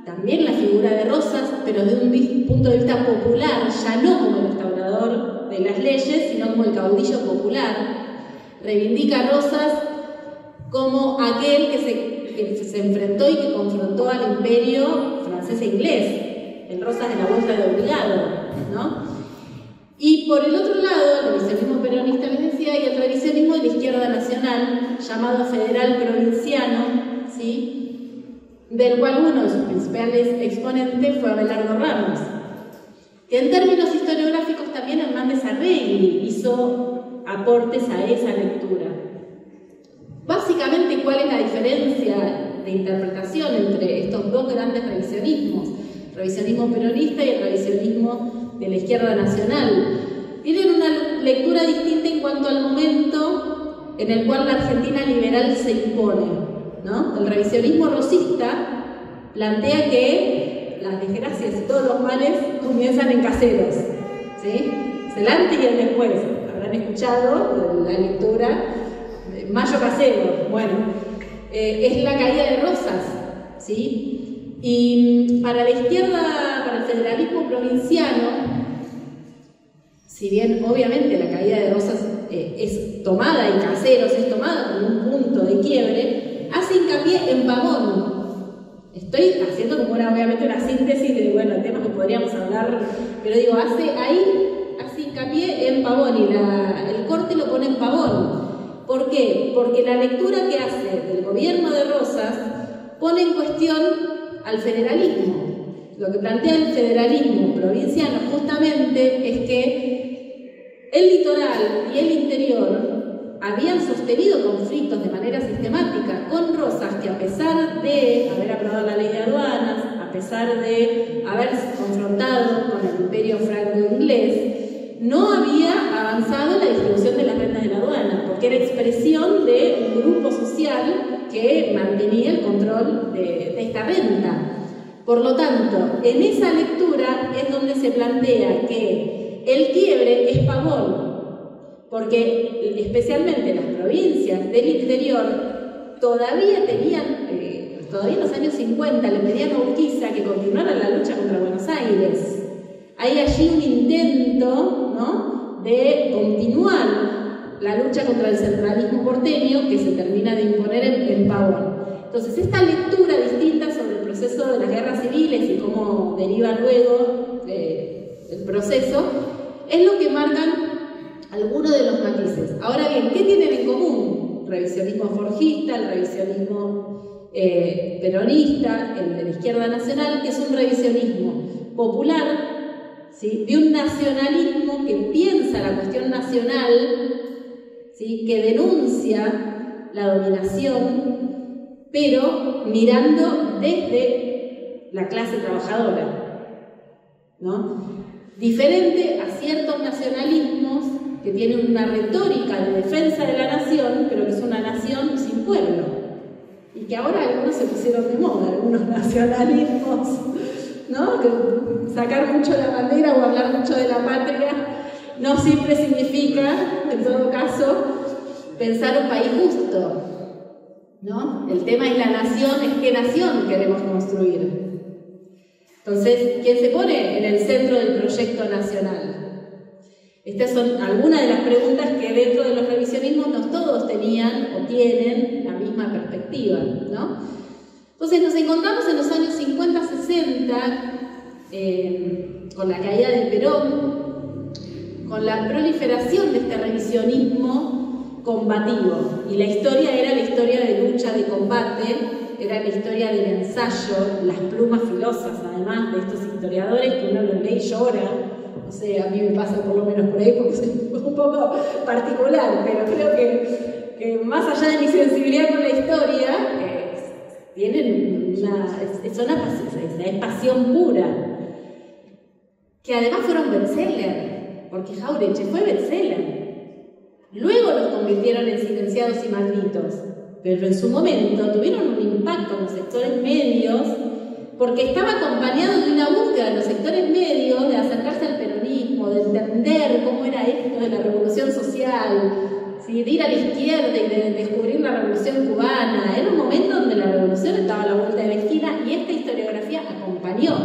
también la figura de Rosas, pero desde un punto de vista popular, ya no como el restaurador de las leyes, sino como el caudillo popular. Reivindica a Rosas como aquel que se enfrentó y que confrontó al imperio francés e inglés, el Rosas de la Vuelta de Obligado, ¿no? Y por el otro lado, el revisionismo peronista, les decía, y el revisionismo de la izquierda nacional, llamado federal provinciano, ¿sí?, del cual uno de sus principales exponentes fue Abelardo Ramos, que en términos historiográficos también Hernández Arregui hizo aportes a esa lectura. Básicamente, ¿cuál es la diferencia de interpretación entre estos dos grandes revisionismos? El revisionismo peronista y el revisionismo de la izquierda nacional. Tienen una lectura distinta en cuanto al momento en el cual la Argentina liberal se impone, ¿no? El revisionismo rosista plantea que las desgracias y todos los males comienzan en Caseros, ¿sí? Es el antes y el después. Habrán escuchado la lectura de Mayo Casero. Bueno, es la caída de Rosas, ¿sí? Y para la izquierda, para el federalismo provinciano, si bien obviamente la caída de Rosas es tomada, y Caseros es tomada como un punto de quiebre, hace hincapié en Pavón. Estoy haciendo como obviamente una síntesis de, bueno, temas que podríamos hablar, pero digo, hace hincapié en Pavón, y el corte lo pone en Pavón. ¿Por qué? Porque la lectura que hace del gobierno de Rosas pone en cuestión al federalismo. Lo que plantea el federalismo provinciano justamente es que el litoral y el interior habían sostenido conflictos de manera sistemática con Rosas, que a pesar de haber aprobado la ley de aduanas, a pesar de haber confrontado con el imperio franco-inglés, no había avanzado en la distribución de las rentas de la aduana, porque era expresión de un grupo social que mantenía el control de esta renta. Por lo tanto, en esa lectura es donde se plantea que el quiebre es Pavón, porque especialmente las provincias del interior todavía en los años 50 le pedían a Urquiza que continuara la lucha contra Buenos Aires. Hay allí un intento, ¿no?, de continuar la lucha contra el centralismo porteño que se termina de imponer en Pavón. Entonces, esta lectura distinta sobre el proceso de las guerras civiles y cómo deriva luego el proceso es lo que marcan algunos de los matices. Ahora bien, ¿qué tienen en común? El revisionismo forjista, el revisionismo peronista, el de la izquierda nacional, que es un revisionismo popular, ¿sí?, de un nacionalismo que piensa la cuestión nacional, ¿sí?, que denuncia la dominación, pero mirando desde la clase trabajadora, ¿no? Diferente a ciertos nacionalismos que tienen una retórica de defensa de la nación, pero que es una nación sin pueblo. Y que ahora algunos se pusieron de moda, algunos nacionalismos, ¿no? Que sacar mucho la bandera o hablar mucho de la patria no siempre significa, en todo caso, pensar un país justo, ¿no? El tema es la nación, es qué nación queremos construir. Entonces, ¿quién se pone en el centro del proyecto nacional? Estas son algunas de las preguntas que dentro de los revisionismos no todos tenían o tienen la misma perspectiva, ¿no? Entonces nos encontramos en los años 50-60 con la caída del Perón, con la proliferación de este revisionismo combativo. Y la historia era la historia de lucha, de combate, era la historia del ensayo, las plumas filosas, además, de estos historiadores que uno los lee y llora. No sé, a mí me pasa por lo menos por ahí porque soy un poco particular, pero creo que más allá de mi sensibilidad con la historia, tienen es pasión pura. Que además fueron bestseller, porque Jauretche fue bestseller. Luego los convirtieron en silenciados y malditos, pero en su momento tuvieron un impacto en los sectores medios, porque estaba acompañado de una búsqueda de los sectores medios de acercarse al peronismo, de entender cómo era esto de la revolución social, ¿sí? De ir a la izquierda y de descubrir la revolución cubana. Era un momento donde la revolución estaba a la vuelta de la esquina y esta historiografía acompañó,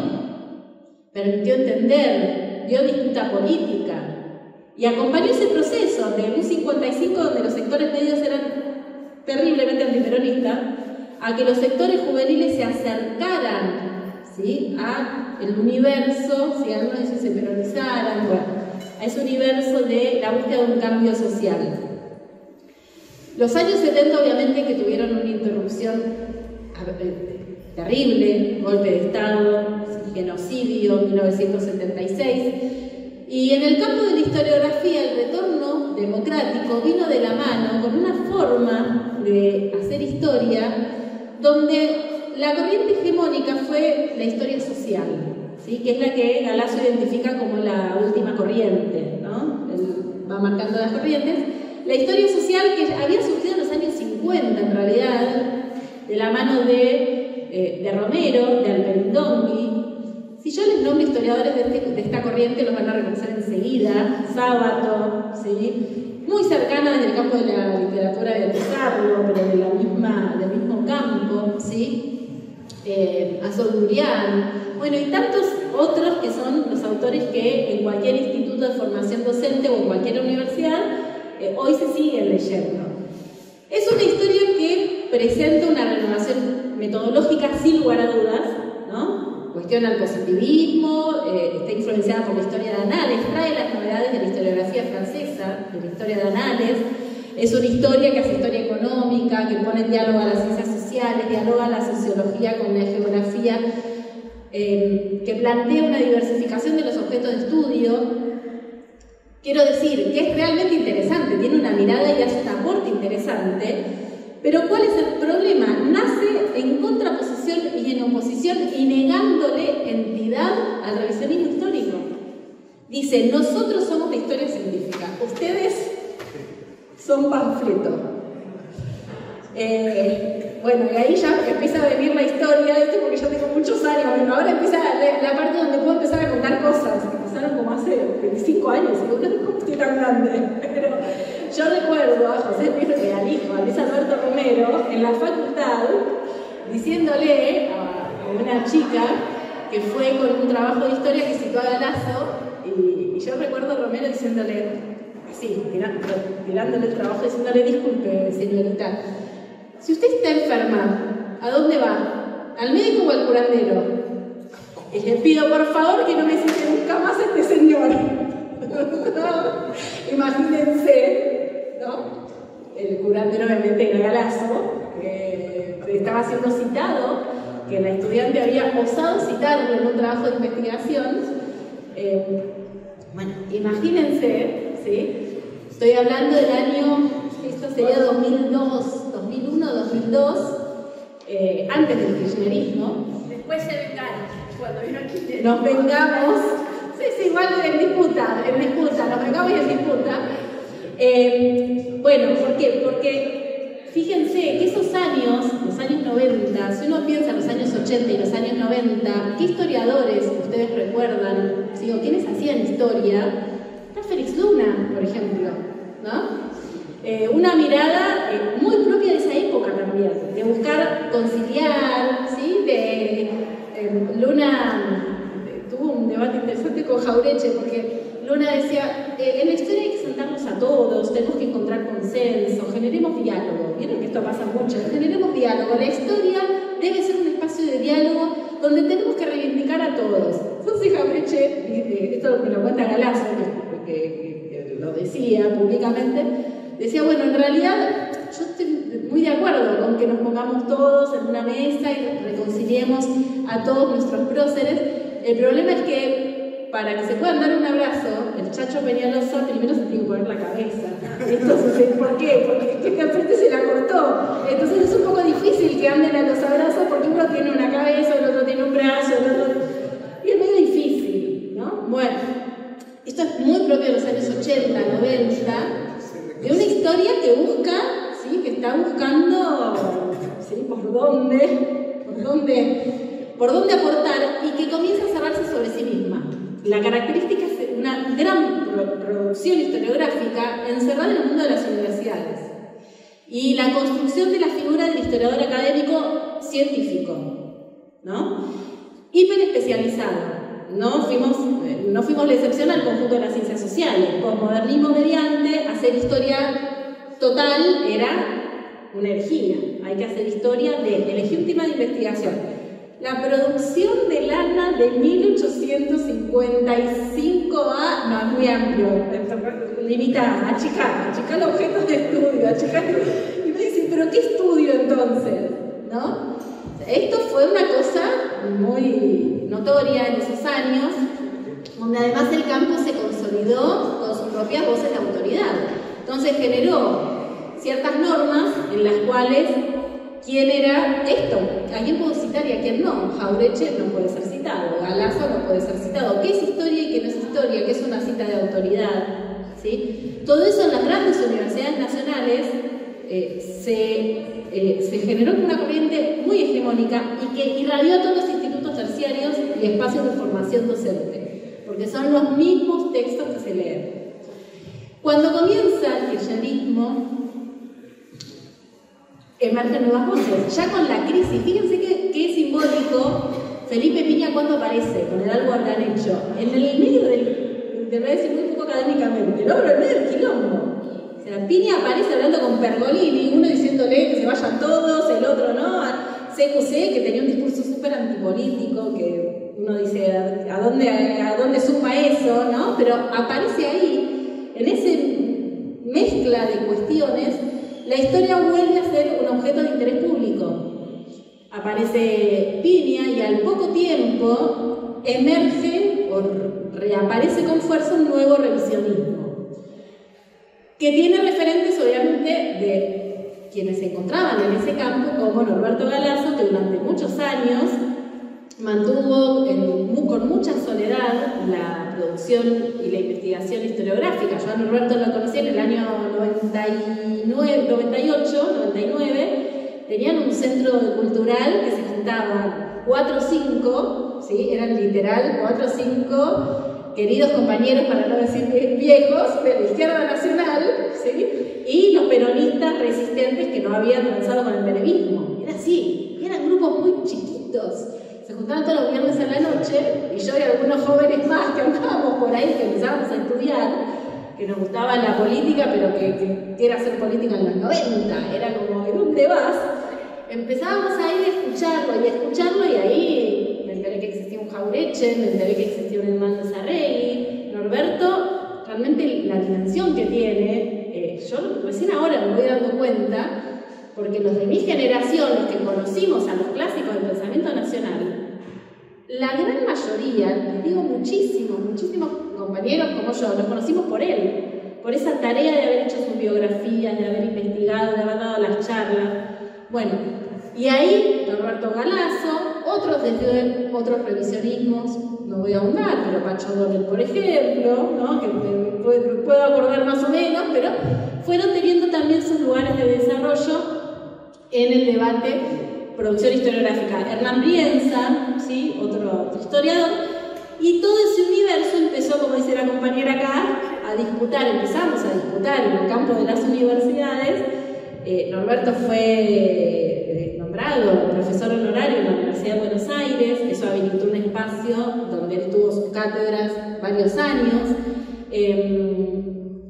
permitió entender, dio disputa política y acompañó ese proceso de un 55 donde los sectores medios eran terriblemente antiperonistas, a que los sectores juveniles se acercaran, ¿sí? A el universo, si algunos dicen se peronizaran, bueno, a ese universo de la búsqueda de un cambio social. Los años 70 obviamente que tuvieron una interrupción terrible, golpe de Estado, genocidio, 1976, y en el campo de la historiografía el retorno democrático vino de la mano con una forma de hacer historia donde la corriente hegemónica fue la historia social, ¿sí? Que es la que Galasso identifica como la última corriente, ¿no? Él va marcando las corrientes. La historia social que había surgido en los años 50, en realidad, de la mano de Romero, de Alberindongui. Si yo les nombro historiadores de esta corriente, los van a reconocer enseguida. Sábato, ¿sí? Muy cercana desde el campo de la literatura de Pizarro, pero del mismo campo, ¿sí? Azor Lurián, bueno, y tantos otros que son los autores que en cualquier instituto de formación docente o en cualquier universidad hoy se siguen leyendo. Es una historia que presenta una renovación metodológica sin lugar a dudas, ¿no? Cuestiona el positivismo, está influenciada por la historia de Annales, trae las novedades de la historiografía francesa, de la historia de Annales. Es una historia que hace historia económica, que pone en diálogo a las ciencias sociales, dialoga la sociología con la geografía, que plantea una diversificación de los objetos de estudio. Quiero decir que es realmente interesante, tiene una mirada y hace un aporte interesante, pero ¿cuál es el problema? Nace en contraposición y en oposición y negándole entidad al revisionismo histórico. Dice, nosotros somos la historia científica, ustedes son panfleto. Bueno, y ahí ya empieza a venir la historia, porque yo tengo muchos años, bueno, ahora empieza la parte donde puedo empezar a contar cosas que pasaron como hace 25 años, y no estoy tan grande, pero yo recuerdo a José Luis, al hijo, a Luis Alberto Romero, en la facultad, diciéndole a una chica que fue con un trabajo de historia que citó a Galasso, y yo recuerdo a Romero diciéndole, así, tirándole el trabajo, diciéndole, disculpe, señorita, si usted está enferma, ¿a dónde va? ¿Al médico o al curandero? Y le pido por favor que no me cite nunca más a este señor. Imagínense, ¿no? El curandero obviamente era Galasso, que estaba siendo citado, que la estudiante había osado citarlo en un trabajo de investigación. Bueno, imagínense, ¿sí? Estoy hablando del año, esto sería 2002, 2001, 2002, antes del kirchnerismo.
Después se vengaron, cuando vino el kirchnerismo.
Nos vengamos, sí, igual en disputa, nos vengamos y en disputa. Bueno, ¿por qué? Porque fíjense que esos años, los años 90, si uno piensa en los años 80 y los años 90, ¿qué historiadores ustedes recuerdan? ¿Sí? ¿O quiénes hacían historia? Está Félix Luna, por ejemplo, ¿no? Una mirada muy propia de esa época también, de buscar conciliar, ¿sí? Luna tuvo un debate interesante con Jaureche, porque Luna decía, en la historia hay que sentarnos a todos, tenemos que encontrar consenso, generemos diálogo. Vieron que esto pasa mucho, generemos diálogo. La historia debe ser un espacio de diálogo donde tenemos que reivindicar a todos. Entonces Jaureche, esto me lo cuenta Galasso, que lo decía públicamente, decía, bueno, en realidad yo estoy muy de acuerdo con que nos pongamos todos en una mesa y reconciliemos a todos nuestros próceres. El problema es que para que se puedan dar un abrazo, el Chacho Peñalosa primero se tiene que poner la cabeza. Entonces, ¿por qué? Porque este enfrente se la cortó. Entonces es un poco difícil que anden a los abrazos porque uno tiene una cabeza, el otro tiene un brazo, el otro... Y es medio difícil, ¿no? Bueno, esto es muy propio de los años 80, 90, de una historia que busca, ¿sí? Que está buscando ¿sí? ¿Por dónde aportar? Y que comienza a cerrarse sobre sí misma. La característica es una gran producción historiográfica encerrada en el mundo de las universidades y la construcción de la figura del historiador académico científico, ¿no? Hiperespecializado. No fuimos la excepción al conjunto de las ciencias sociales. Posmodernismo mediante, hacer historia total era una herejía. Hay que hacer historia de legítima de investigación. La producción de lana de 1855 a... No, es muy amplio, limitada, achicar los objetos de estudio, y me dicen, ¿pero qué estudio entonces? ¿No? Esto fue una cosa muy notoria en esos años, donde además el campo se consolidó con sus propias voces de autoridad. Entonces generó ciertas normas en las cuales quién era esto, a quién puedo citar y a quién no. Jauretche no puede ser citado, Galasso no puede ser citado. ¿Qué es historia y qué no es historia? ¿Qué es una cita de autoridad? ¿Sí? Todo eso en las grandes universidades nacionales se generó una corriente muy hegemónica y que irradió a todos los institutos terciarios y espacios de formación docente, porque son los mismos textos que se leen. Cuando comienza el kirchnerismo, emergen nuevas voces. Ya con la crisis, fíjense qué simbólico Felipe Piña cuando aparece, con el algo habrán hecho, en el medio te voy a decir muy poco académicamente, ¿no? Pero en medio del quilombo. O sea, Piña aparece hablando con Pergolini, uno diciéndole que se vayan todos, el otro no, CQC, que tenía un discurso súper antipolítico, que uno dice, ¿a dónde suma eso? ¿No? Pero aparece ahí, en esa mezcla de cuestiones, la historia vuelve a ser un objeto de interés público. Aparece Piña y al poco tiempo emerge o reaparece con fuerza un nuevo revisionismo, que tiene referentes obviamente de quienes se encontraban en ese campo, como Norberto Galasso, que durante muchos años mantuvo con mucha soledad la producción y la investigación historiográfica. Yo a Norberto lo conocí en el año 99, tenían un centro cultural que se juntaban 4 o 5, ¿sí? Eran literal 4 o 5 queridos compañeros, para no decir viejos, de la izquierda nacional, ¿sí? Y los peronistas resistentes que no habían avanzado con el peronismo. Era así, eran grupos muy chiquitos. Se juntaban todos los viernes a la noche, y yo y algunos jóvenes más que andábamos por ahí, que empezábamos a estudiar, que nos gustaba la política, pero que era hacer política en los 90, era como, ¿de dónde vas? Empezábamos a ir a escucharlo, y ahí me enteré que existía un Jauretche, me enteré que existía un Hernández Arregui. Norberto, realmente la dimensión que tiene, yo recién ahora me voy dando cuenta, porque los de mi generación, los que conocimos a los clásicos del pensamiento nacional, la gran mayoría, les digo muchísimos compañeros como yo, los conocimos por él, por esa tarea de haber hecho sus biografías, de haber investigado, de haber dado las charlas. Bueno, y ahí Norberto Galasso, otros revisionismos, no voy a ahondar, pero Pacho Donel, por ejemplo, ¿no? Que me puedo acordar más o menos, pero fueron teniendo también sus lugares de desarrollo en el debate producción historiográfica. Hernán Brienza, ¿sí? otro historiador, y todo ese universo empezó, como dice la compañera acá, empezamos a disputar en el campo de las universidades. Norberto fue nombrado profesor honorario en la Universidad de Buenos Aires, eso habilitó un espacio donde él tuvo sus cátedras varios años,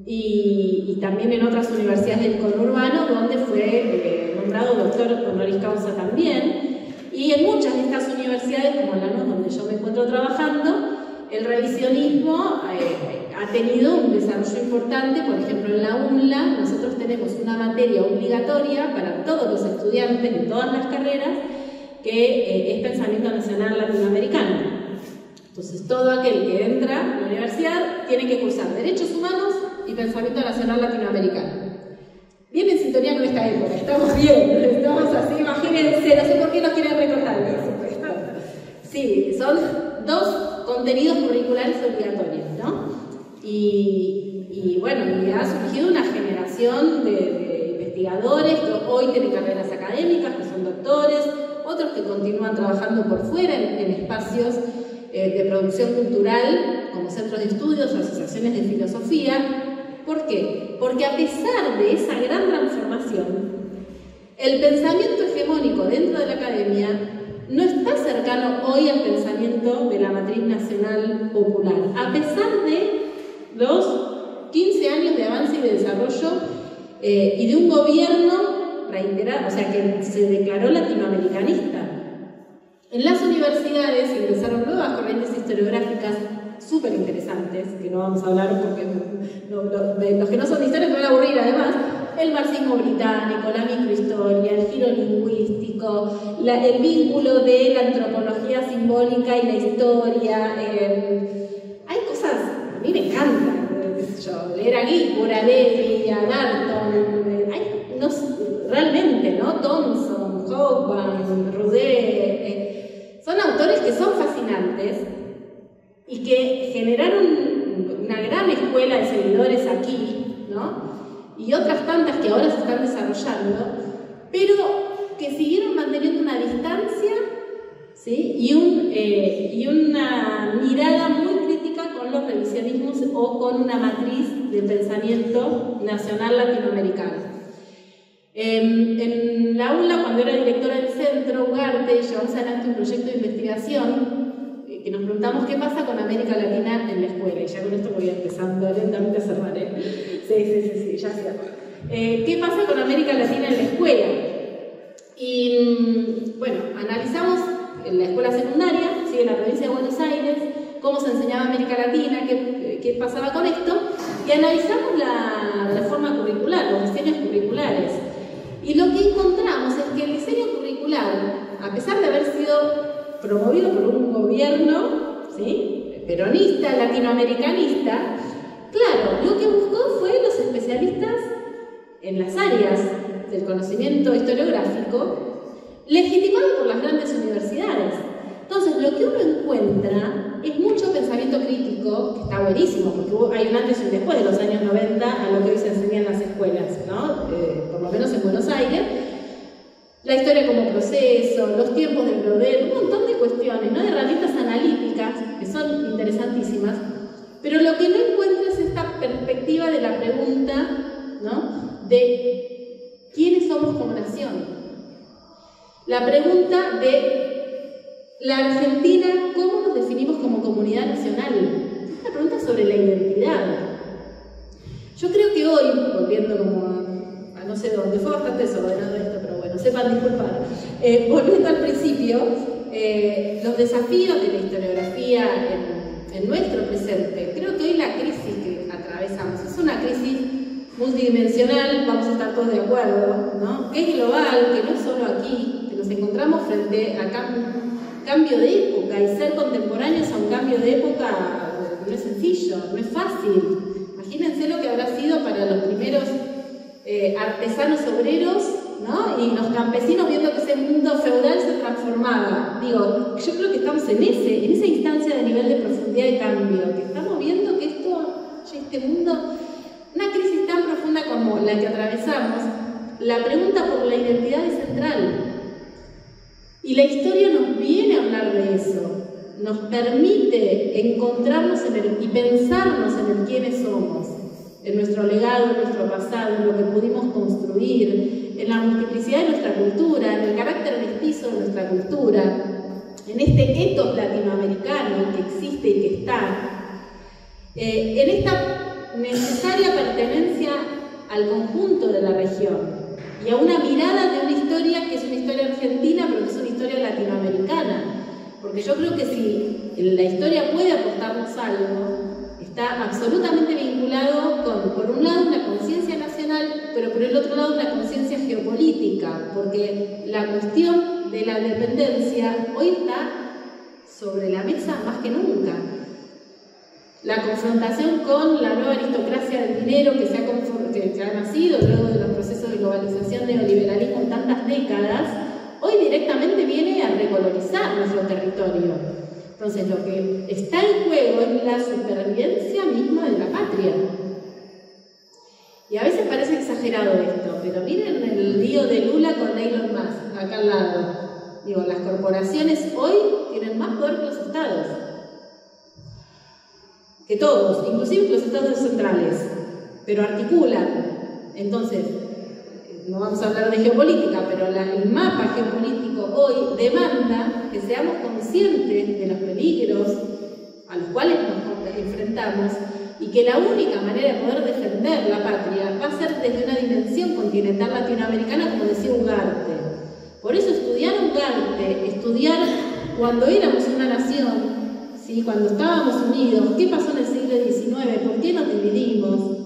y también en otras universidades del conurbano, donde fue nombrado doctor honoris causa también. Y en muchas de estas universidades, como la NUS, donde yo me encuentro trabajando, el revisionismo ha tenido un desarrollo importante. Por ejemplo, en la UNLA nosotros tenemos una materia obligatoria para todos los estudiantes de todas las carreras, que es Pensamiento Nacional Latinoamericano. Entonces, todo aquel que entra a la universidad tiene que cursar Derechos Humanos y Pensamiento Nacional Latinoamericano. Bien en sintonía con esta época, estamos bien, estamos así, imagínense, no sé por qué nos quieren recortar, por supuesto. Sí, son 2 contenidos curriculares obligatorios, ¿no? Y bueno, y ha surgido una generación de investigadores que hoy tienen carreras académicas, que son autores, otros que continúan trabajando por fuera en espacios de producción cultural, como centros de estudios, asociaciones de filosofía. ¿Por qué? Porque a pesar de esa gran transformación, el pensamiento hegemónico dentro de la academia no está cercano hoy al pensamiento de la matriz nacional popular, a pesar de los 15 años de avance y de desarrollo y de un gobierno reiterado, o sea, que se declaró latinoamericanista. En las universidades ingresaron nuevas corrientes historiográficas súper interesantes, que no vamos a hablar porque los que no son de historia me van a aburrir además. El marxismo británico, la microhistoria, el giro lingüístico, el vínculo de la antropología simbólica y la historia. Hay cosas, a mí me encanta, qué sé yo, leer a Ginsburg, a Levi, a Dalton, realmente, ¿no? Thomson, Hobsbawm, Rousseau, son autores que son fascinantes y que generaron una gran escuela de seguidores aquí, ¿no? Y otras tantas que ahora se están desarrollando, pero que siguieron manteniendo una distancia, ¿sí? y una mirada muy crítica con los revisionismos o con una matriz de pensamiento nacional latinoamericano. En la UNLA, cuando era directora del centro, Ugarte, llevamos adelante un proyecto de investigación que nos preguntamos qué pasa con América Latina en la escuela, y ya con esto voy empezando lentamente a cerrar, Sí, ya cierro. ¿Qué pasa con América Latina en la escuela? Y bueno, analizamos en la escuela secundaria, ¿sí? En la provincia de Buenos Aires, cómo se enseñaba América Latina, qué pasaba con esto, y analizamos la forma curricular, los diseños curriculares. Y lo que encontramos es que el diseño curricular, a pesar de haber sido promovido por un gobierno, ¿sí? Peronista, latinoamericanista, claro, lo que buscó fue los especialistas en las áreas del conocimiento historiográfico, legitimado por las grandes universidades. Entonces, lo que uno encuentra es mucho pensamiento crítico, que está buenísimo, porque hay un antes y un después de los años 90 a lo que hoy se enseña en las escuelas, ¿no? Por lo menos en Buenos Aires. La historia como proceso, los tiempos del Brodel, un montón de cuestiones, ¿no? De herramientas analíticas que son interesantísimas, pero lo que no encuentro es esta perspectiva de la pregunta, ¿no? De quiénes somos como nación. La pregunta de la Argentina, ¿cómo nos definimos como comunidad nacional? Es una pregunta sobre la identidad. Yo creo que hoy, volviendo como a no sé dónde, fue bastante desordenado esto, pero bueno, sepan disculpar. Volviendo al principio, los desafíos de la historiografía en nuestro presente, creo que hoy la crisis que atravesamos es una crisis multidimensional, vamos a estar todos de acuerdo, ¿no? Que es global, que no es solo aquí, que nos encontramos frente a cambio de época, y ser contemporáneos a un cambio de época no es sencillo, no es fácil. Imagínense lo que habrá sido para los primeros artesanos obreros, ¿no? Y los campesinos viendo que ese mundo feudal se transformaba. Digo, yo creo que estamos en esa instancia de nivel de profundidad de cambio, que estamos viendo que este mundo, una crisis tan profunda como la que atravesamos, la pregunta por la identidad es central. Y la historia nos viene a hablar de eso, nos permite encontrarnos y pensarnos en el quiénes somos, en nuestro legado, en nuestro pasado, en lo que pudimos construir, en la multiplicidad de nuestra cultura, en el carácter mestizo de nuestra cultura, en este etos latinoamericano que existe y que está, en esta necesaria pertenencia al conjunto de la región y a una mirada de una historia que es una historia argentina, pero que es una historia latinoamericana. Porque yo creo que si la historia puede aportarnos algo, está absolutamente vinculado con, por un lado, una conciencia nacional, pero por el otro lado, una conciencia geopolítica, porque la cuestión de la dependencia hoy está sobre la mesa más que nunca. La confrontación con la nueva aristocracia del dinero que ha nacido luego de los procesos de globalización neoliberalismo en tantas décadas, hoy directamente viene a recolonizar nuestro territorio. Entonces, lo que está en juego es la supervivencia misma de la patria. Y a veces parece exagerado esto, pero miren el lío de Lula con Elon Musk, acá al lado. Digo, las corporaciones hoy tienen más poder que los estados. Que todos, inclusive que los estados centrales, pero articulan. Entonces, no vamos a hablar de geopolítica, pero el mapa geopolítico hoy demanda que seamos conscientes de los peligros a los cuales nos enfrentamos y que la única manera de poder defender la patria va a ser desde una dimensión continental latinoamericana, como decía Ugarte. Por eso estudiar Ugarte, estudiar cuando éramos una nación, ¿sí? Cuando estábamos unidos, qué pasó en el siglo XIX, por qué nos dividimos,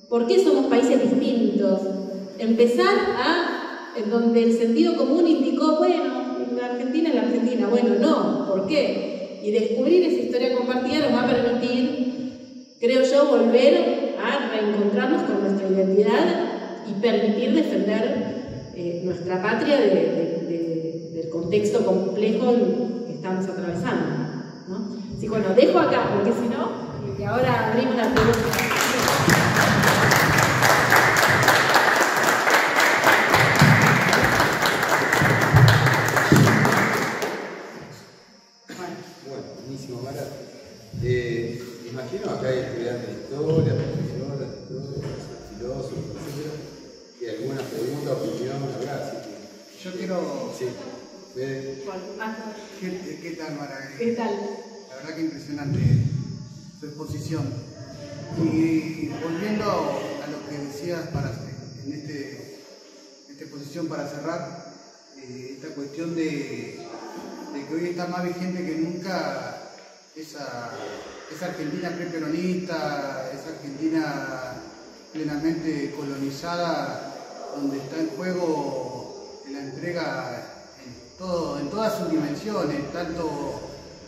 por qué somos países distintos, empezar en donde el sentido común indicó, bueno, la Argentina es la Argentina, bueno, no, ¿por qué? Y descubrir esa historia compartida nos va a permitir, creo yo, volver a reencontrarnos con nuestra identidad y permitir defender nuestra patria del contexto complejo que estamos atravesando, ¿no? Así que bueno, dejo acá, porque si no, y ahora abrimos la pregunta.
Buenísimo, Mara. Imagino acá hay estudiantes de historia, profesores de historia, filósofos, etc. Y alguna pregunta, opinión, habrá.
Yo quiero...
Sí.
¿Qué tal, Mara?
¿Qué tal?
La verdad que impresionante su exposición. Y volviendo a lo que decías en esta exposición para cerrar, esta cuestión de que hoy está más vigente que nunca esa Argentina preperonista, esa Argentina plenamente colonizada, donde está en juego la entrega en todas sus dimensiones, tanto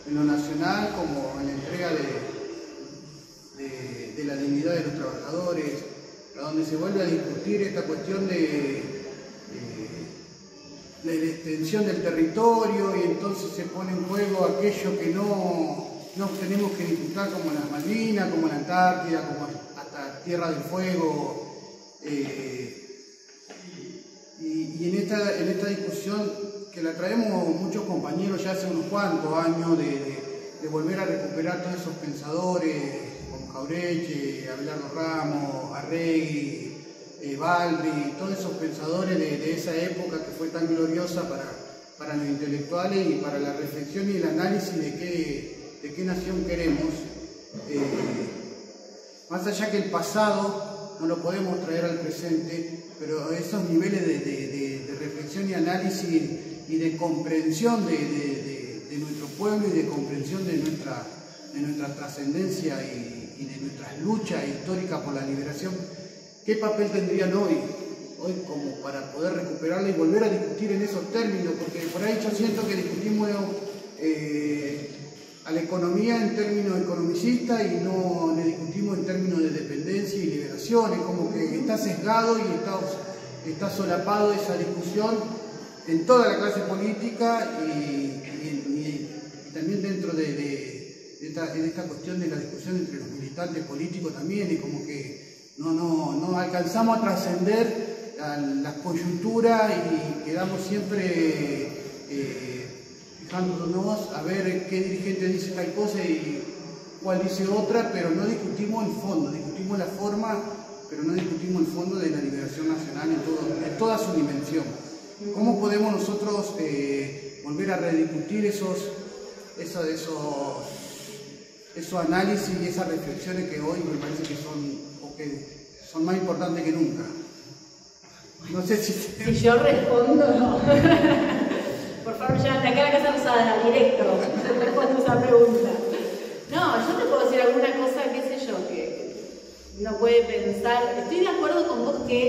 en lo nacional como en la entrega de la dignidad de los trabajadores, a donde se vuelve a discutir esta cuestión de la extensión del territorio, y entonces se pone en juego aquello que no tenemos que disputar, como las Malvinas, como la Antártida, como hasta Tierra del Fuego. Y en esta discusión, que la traemos muchos compañeros ya hace unos cuantos años, de volver a recuperar todos esos pensadores como Jauretche, Abelardo Ramos, Arregui, Baldri, todos esos pensadores de esa época que fue tan gloriosa para los intelectuales y para la reflexión y el análisis de qué nación queremos. Más allá que el pasado no lo podemos traer al presente, pero esos niveles de reflexión y análisis y de comprensión de nuestro pueblo y de comprensión de nuestra trascendencia y de nuestras luchas históricas por la liberación, ¿qué papel tendrían hoy como para poder recuperarla y volver a discutir en esos términos? Porque por ahí yo siento que discutimos a la economía en términos economicistas y no le discutimos en términos de dependencia y liberación. Es como que está sesgado y está solapado esa discusión en toda la clase política y también dentro de esta cuestión de la discusión entre los militantes políticos también, y como que no alcanzamos a trascender las coyunturas y quedamos siempre fijándonos a ver qué dirigente dice tal cosa y cuál dice otra, pero no discutimos el fondo, discutimos la forma, pero no discutimos el fondo de la liberación nacional en toda su dimensión. ¿Cómo podemos nosotros volver a rediscutir esos análisis y esas reflexiones que hoy me parece que son más importantes que nunca? No sé si
yo respondo, no. Por favor, ya de acá a la Casa Rosada, directo, respondo esa pregunta. No, yo te puedo decir alguna cosa, qué sé yo, que uno puede pensar. Estoy de acuerdo con vos que,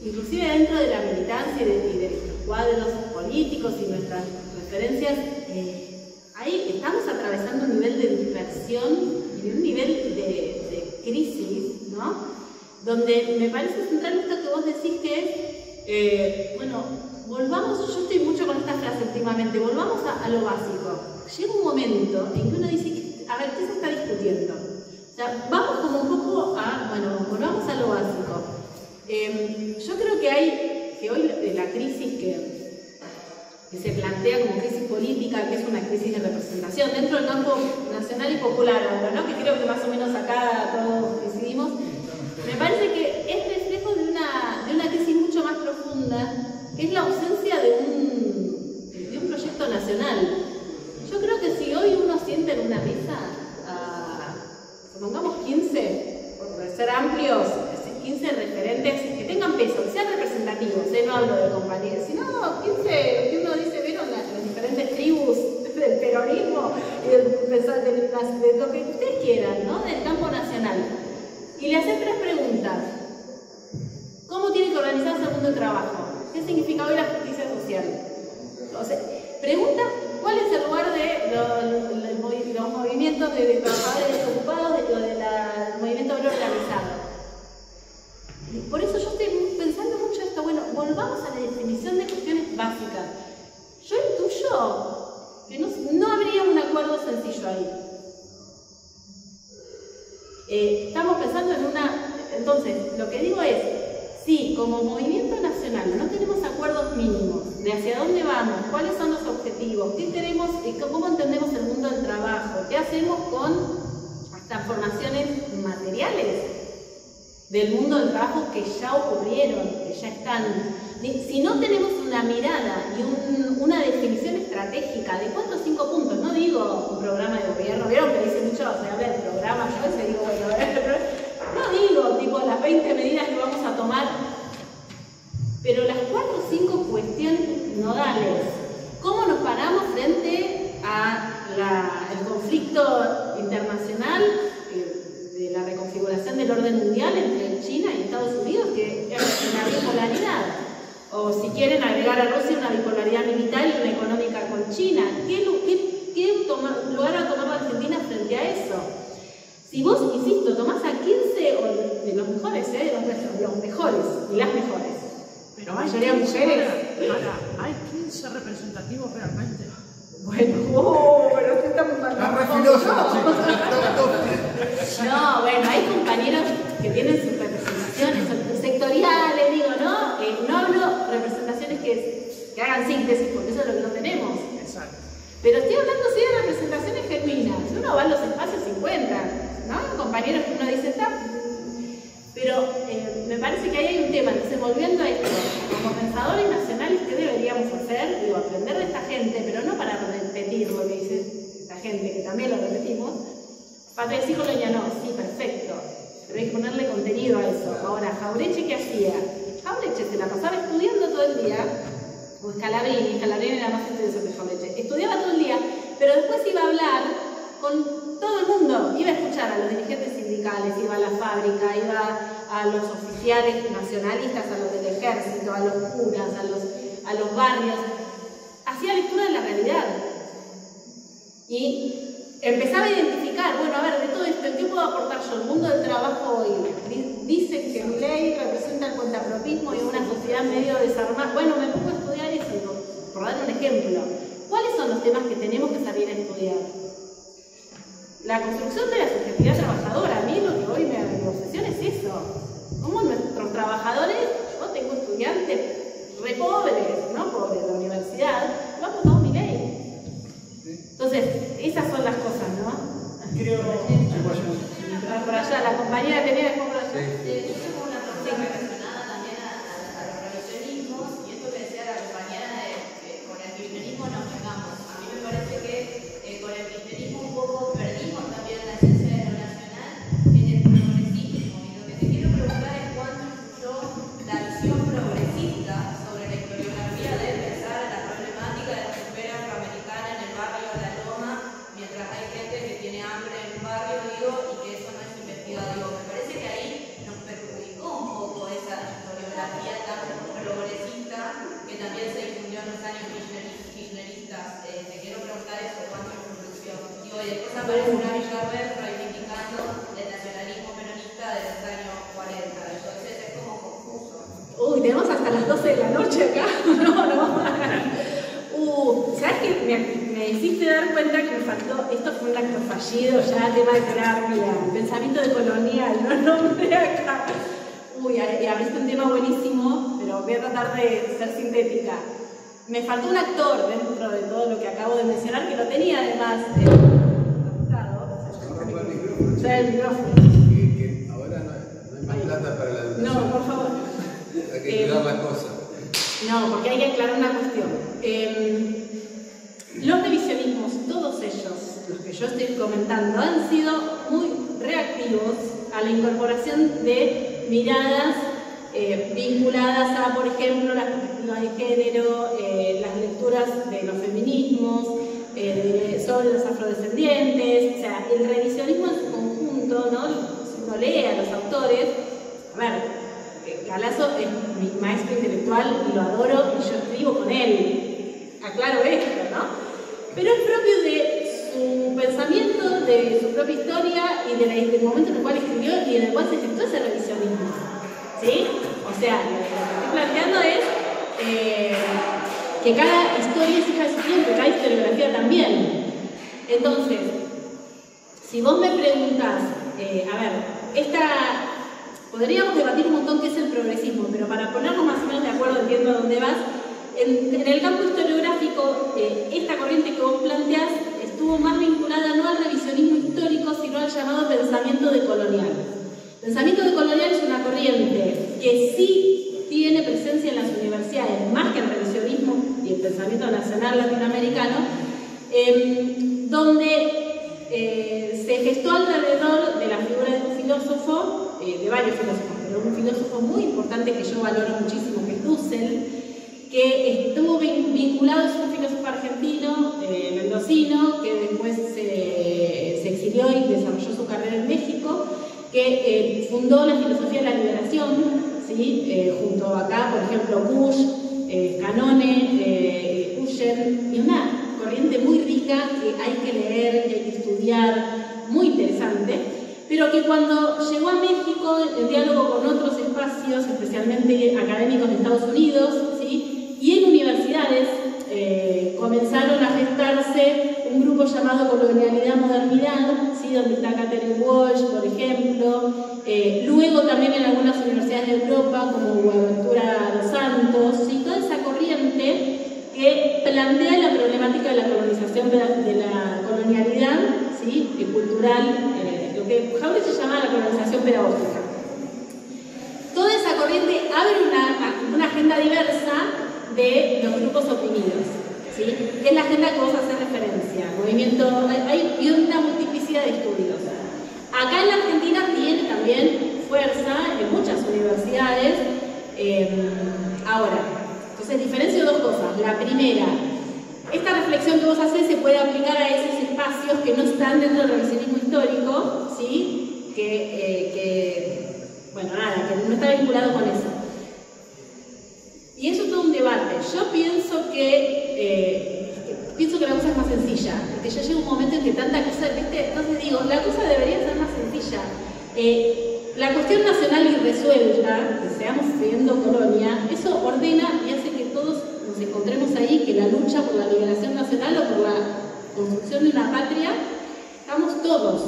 inclusive dentro de la militancia y de nuestros cuadros políticos y nuestras referencias, ahí estamos atravesando un nivel de dispersión y un nivel de crisis, ¿no? Donde me parece central esto que vos decís, que es, bueno, volvamos, yo estoy mucho con esta frase últimamente, volvamos a lo básico. Llega un momento en que uno dice, a ver, ¿qué se está discutiendo? O sea, vamos como un poco a, bueno, volvamos a lo básico. Yo creo que hoy la crisis que se plantea como crisis política, que es una crisis de representación dentro del campo nacional y popular ahora, ¿no? Que creo que más o menos acá todos decidimos, me parece que es reflejo de una crisis mucho más profunda, que es la ausencia de un proyecto nacional. Yo creo que si hoy uno sienta en una mesa, supongamos 15, por ser amplios, 15 referentes que tengan peso, que sean representativos, no hablo de compañeros, sino 15 que uno dice, ¿vieron las diferentes tribus del peronismo y de lo que ustedes quieran, ¿no? Del campo nacional? Y le hacen 3 preguntas. ¿Cómo tiene que organizarse el mundo del trabajo? ¿Qué significa hoy la justicia social? Entonces, pregunta cuál es el lugar de los movimientos de trabajadores desocupados, del movimiento obrero organizado. Por eso yo estoy pensando mucho esto, bueno, volvamos a la definición de cuestiones básicas. Yo intuyo que no habría un acuerdo sencillo ahí. Estamos pensando en entonces, lo que digo es, si como movimiento nacional no tenemos acuerdos mínimos de hacia dónde vamos, cuáles son los objetivos, qué queremos, cómo entendemos el mundo del trabajo, qué hacemos con las transformaciones materiales del mundo del trabajo que ya ocurrieron, que ya están. Si no tenemos una mirada y una definición estratégica de 4 o 5 puntos, no digo un programa de gobierno, vieron que dice mucho, se habla de programa, yo a veces digo, bueno, no digo tipo las 20 medidas que vamos a tomar, pero las 4 o 5 cuestiones nodales. ¿Cómo nos paramos frente al conflicto internacional de la reconfiguración del orden mundial entre China y Estados Unidos, que es una bipolaridad? O si quieren agregar a Rusia una bipolaridad militar y una económica con China. ¿Qué lugar va a tomar la Argentina frente a eso? Si vos, insisto, tomás a 15 de los mejores, los mejores y las mejores,
pero
la mayoría mujeres.
Hay 15 representativos realmente.
Bueno, pero es que estamos mal.
Está re filoso, chicos.
No, bueno, hay compañeros que tienen sus representaciones sectoriales, digo, ¿no? No hablo representaciones que hagan síntesis, porque eso es lo que no tenemos.
Exacto.
Pero estoy hablando sí de representaciones genuinas. Uno va a los espacios 50, ¿no? Compañeros que uno dice, está. Pero me parece que ahí hay un tema. Entonces, volviendo a esto, como pensadores nacionales, ¿qué deberíamos hacer? Digo, aprender de esta gente, pero no para repetir lo que dice esta gente, que también lo repetimos. Patria sí, colonia no, sí, perfecto. Pero hay que ponerle contenido a eso. Ahora, Jauretche, ¿qué hacía? Jauretche se la pasaba estudiando todo el día, o Scalabrini era más estudioso que Jauretche. Estudiaba todo el día, pero después iba a hablar con todo el mundo. Iba a escuchar a los dirigentes sindicales, iba a la fábrica, iba a los oficiales nacionalistas, a los del ejército, a los curas, a los barrios. Hacía lectura de la realidad. Y empezaba a identificar, bueno, a ver, de todo esto, ¿qué puedo aportar yo? El mundo del trabajo hoy. Dicen que mi ley representa el cuentapropismo y una sociedad medio desarmada. Bueno, me pongo a estudiar eso, por dar un ejemplo. ¿Cuáles son los temas que tenemos que salir a estudiar? La construcción de la subjetividad trabajadora. A mí lo que hoy me obsesiona es eso. ¿Cómo nuestros trabajadores, yo tengo estudiantes re pobres, ¿no? Pobres de la universidad, no han votado mi ley. Entonces, esas son las cosas, ¿no?
Creo
Por allá, la compañera tenía después por allá.
Yo tengo una pregunta relacionada también a los revisionismos y esto que decía la compañera de que con el kirchnerismo nos vengamos. A mí me parece que con el kirchnerismo un poco perdimos también la esencia de lo nacional en el progresismo. Y lo que te quiero preguntar es cuánto influyó la visión progresista sobre la historiografía de pensar la problemática de la mujer afroamericana en el barrio de la Loma, mientras hay gente que tiene hambre en un barrio, digo, y que eso no es investigado. Digo, me parece que ahí nos perjudicó un poco esa historiografía tan progresista que también se difundió en los años kirchneristas. Te quiero preguntar eso, cuánto influyó. Digo, y después aparece una Villarreal reivindicando el nacionalismo peronista de los años 40. Entonces es como confuso.
Uy, tenemos hasta las 12 de la noche acá. ¿Sabes qué? Me hiciste dar cuenta que me faltó, esto fue un acto fallido, ya tema de terapia, pensamiento lo nombré acá. Uy, abriste un tema buenísimo, pero voy a tratar de ser sintética. Me faltó un actor dentro de todo lo que acabo de mencionar, que lo tenía además apuntado. El micrófono.
Que ahora no hay más plata para la educación.
No, por favor.
Hay que cuidar las cosas.
No, porque hay que aclarar una cuestión. Los revisionismos, todos ellos, los que yo estoy comentando, han sido muy reactivos a la incorporación de miradas vinculadas a, por ejemplo, las perspectivas de género, las lecturas de los feminismos, sobre los afrodescendientes. O sea, el revisionismo en su conjunto, ¿no? Si uno lee a los autores, a ver, Galasso es mi maestro intelectual y lo adoro y yo escribo con él, aclaro esto, ¿no? Pero es propio de su pensamiento, de su propia historia y del momento en el cual escribió y en el cual se gestó ese revisionismo, ¿sí? O sea, lo que estoy planteando es que cada historia es hija de su tiempo, cada historiografía también. Entonces, si vos me preguntás, a ver, podríamos debatir un montón qué es el progresismo, pero para ponernos más o menos de acuerdo, entiendo a dónde vas. En el campo historiográfico, esta corriente que vos planteás estuvo más vinculada no al revisionismo histórico, sino al llamado pensamiento decolonial. Pensamiento decolonial es una corriente que sí tiene presencia en las universidades, más que el revisionismo y el pensamiento nacional latinoamericano, donde se gestó alrededor de la figura de un filósofo, de varios filósofos, pero un filósofo muy importante que yo valoro muchísimo, que es Dussel, que estuvo vinculado, es un filósofo argentino, mendocino, que después se exilió y desarrolló su carrera en México, que fundó la filosofía de la liberación, ¿sí? Junto acá, por ejemplo, Bush, Canone, Uschen, y una corriente muy rica que hay que leer, que hay que estudiar, muy interesante, pero que cuando llegó a México, en diálogo con otros espacios, especialmente académicos de Estados Unidos, ¿sí? Y en universidades, comenzaron a gestarse un grupo llamado Colonialidad-Modernidad, ¿sí? Donde está Catherine Walsh, por ejemplo, luego también en algunas universidades de Europa, como Buenaventura dos Santos, ¿sí? Toda esa corriente que plantea la problemática de la colonización, de la colonialidad, ¿sí? Cultural, lo que Jauregui se llama la colonización pedagógica. Toda esa corriente abre una agenda diversa de los grupos oprimidos, ¿sí? Que es la agenda que vos haces referencia. Hay una multiplicidad de estudios. Acá en la Argentina tiene también fuerza en muchas universidades. Ahora, entonces diferencio dos cosas. La primera, esta reflexión que vos haces se puede aplicar a esos espacios que no están dentro del revisionismo histórico, ¿sí? Bueno, nada, que no está vinculado con eso. Y eso es todo un debate. Yo pienso que la cosa es más sencilla, que ya llega un momento en que tanta cosa, ¿viste? Entonces digo, la cosa debería ser más sencilla. La cuestión nacional irresuelta, que seamos viviendo colonia, eso ordena y hace que todos nos encontremos ahí, que la lucha por la liberación nacional o por la construcción de una patria, estamos todos.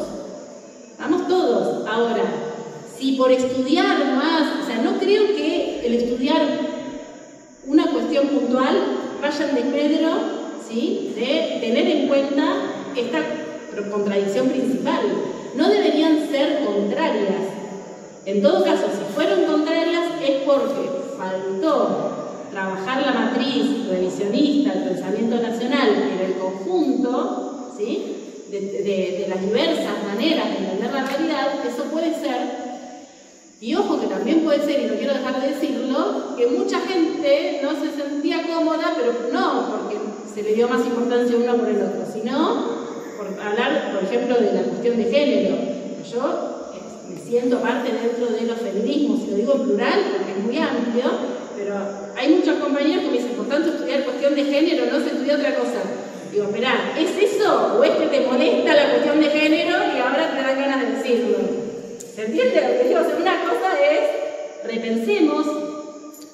Ahora, si por estudiar más, o sea, no creo que el estudiar una cuestión puntual vaya en desmedro, ¿sí? De tener en cuenta esta contradicción principal. No deberían ser contrarias. En todo caso, si fueron contrarias es porque faltó trabajar la matriz revisionista, el pensamiento nacional en el conjunto, ¿sí? de las diversas maneras de entender la realidad. Eso puede ser. Y ojo que también puede ser, y no quiero dejar de decirlo, que mucha gente no se sentía cómoda, pero no porque se le dio más importancia uno por el otro, sino por hablar, por ejemplo, de la cuestión de género. Yo me siento parte dentro de los feminismos, y lo digo en plural porque es muy amplio, pero hay muchos compañeros que me dicen, por tanto, estudiar cuestión de género, no se estudia otra cosa. Digo, esperá, ¿es eso o es que te molesta la cuestión de género y ahora te dan ganas de decirlo? ¿Se entiende lo que digo? O sea, una cosa es, repensemos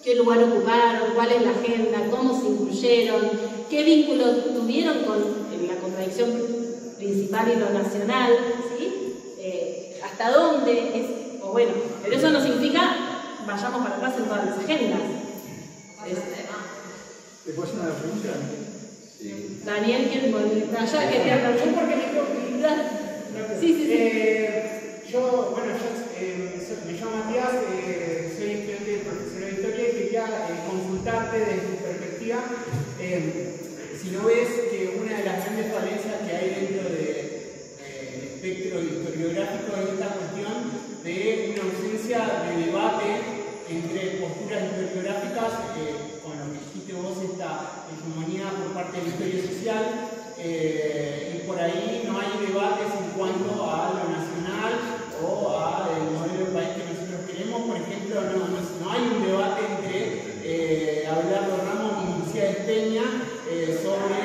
qué lugar ocuparon, cuál es la agenda, cómo se incluyeron, qué vínculos tuvieron con la contradicción principal y lo nacional, ¿sí? hasta dónde es, o bueno, pero eso no significa vayamos para atrás en todas las agendas.
¿Te puedo hacer una pregunta?
Sí.
Daniel, ¿quién allá quería hablar?
Yo porque me quiero preguntar.
Sí.
Yo me llamo Matías, soy estudiante y profesor de historia y quería consultarte desde tu perspectiva si no ves que una de las grandes falencias que hay dentro del espectro historiográfico es esta cuestión de una ausencia de debate entre posturas historiográficas, con lo que dijiste vos, esta hegemonía por parte de la historia social, y por ahí no hay debates en cuanto a lo nacional o al modelo de país que nosotros queremos. Por ejemplo, no hay un debate entre Abelardo Ramos y Lucía Espeña sobre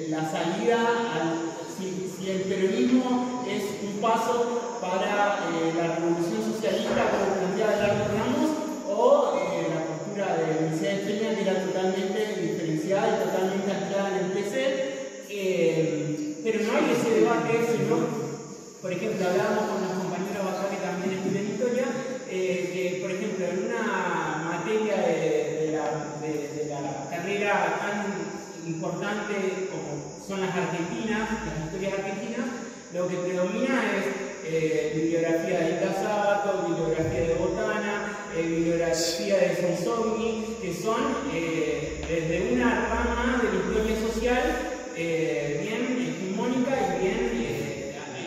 la salida si el peronismo es un paso para la revolución socialista como planteaba Abelardo Ramos, o la postura de Lucía Espeña, que era totalmente diferenciada y totalmente anclada en el PC. Pero no hay ese debate, sino, por ejemplo, hablábamos con los compañeros acá que también estudian historia, que por ejemplo en una materia de la carrera tan importante como son las argentinas, las historias argentinas, lo que predomina es bibliografía de Ita Sábato, bibliografía de Botana, bibliografía de Sonsogni, que son desde una rama de la historia social bien hegemónica y bien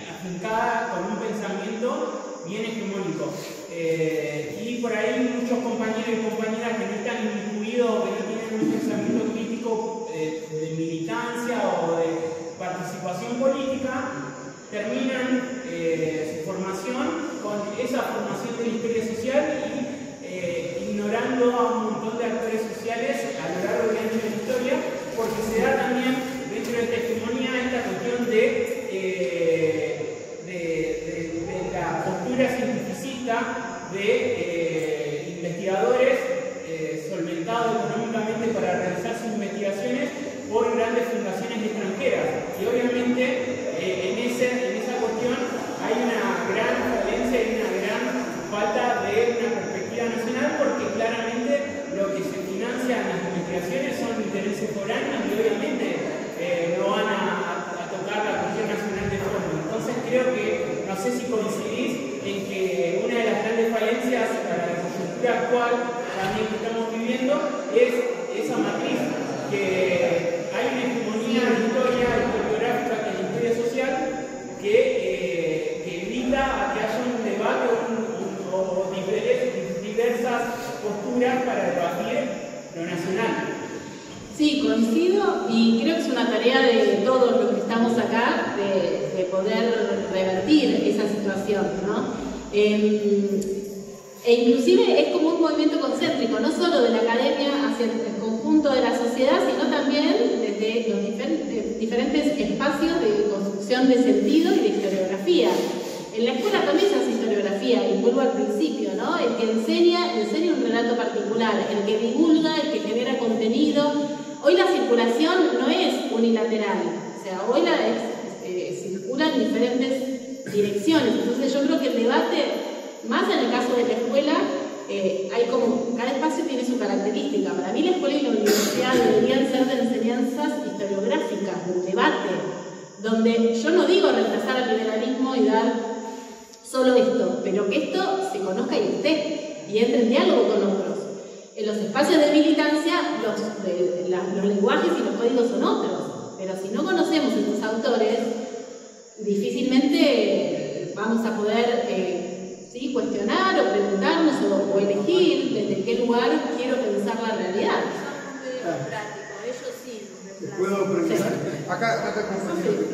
afincada con un pensamiento bien hegemónico. Y por ahí muchos compañeros y compañeras que no están incluidos, que no tienen un pensamiento crítico de militancia o de participación política, terminan su formación con esa formación de la historia social y ignorando a un montón de actores sociales a lo largo y ancho de la historia, porque se da también dentro de esta hegemonía esta cuestión de la postura cientificista de investigadores solventados económicamente para realizar sus investigaciones por grandes fundaciones extranjeras. Y obviamente en esa cuestión hay una gran falencia y una gran falta de una perspectiva nacional, porque claramente lo que se financia en las investigaciones son intereses foráneos y obviamente no van a tocar la cuestión nacional de fondo. Entonces creo que, no sé si coincidís en que una de las grandes falencias para la coyuntura actual también que estamos viviendo es esa matriz, que hay una hegemonía de historia historiográfica que es la historia social que evita a que haya un debate o diversas posturas para debatir lo nacional.
Sí, coincido y creo que es una tarea de todos los que estamos acá de poder revertir esa situación, ¿no? E inclusive es como un movimiento concéntrico, no solo de la academia hacia el conjunto de la sociedad, sino también desde los diferentes espacios de construcción de sentido y de historiografía. En la escuela también se hace historiografía, y vuelvo al principio, ¿no? El que enseña un relato particular, el que divulga, el que genera contenido. Hoy la circulación no es unilateral, o sea, hoy circula en diferentes direcciones. Entonces yo creo que el debate, más en el caso de la escuela, hay como, cada espacio tiene su característica. Para mí la escuela y la universidad deberían ser de enseñanzas historiográficas, del debate, donde yo no digo reemplazar al liberalismo y dar solo esto, pero que esto se conozca y esté, y entre en diálogo con otros. En los espacios de militancia, los lenguajes y los códigos son otros, pero si no conocemos estos autores, difícilmente vamos a poder ¿sí? cuestionar o preguntarnos o elegir desde qué lugar quiero pensar la realidad.
Ellos sí.
¿Te puedo preguntar? Acá compañero.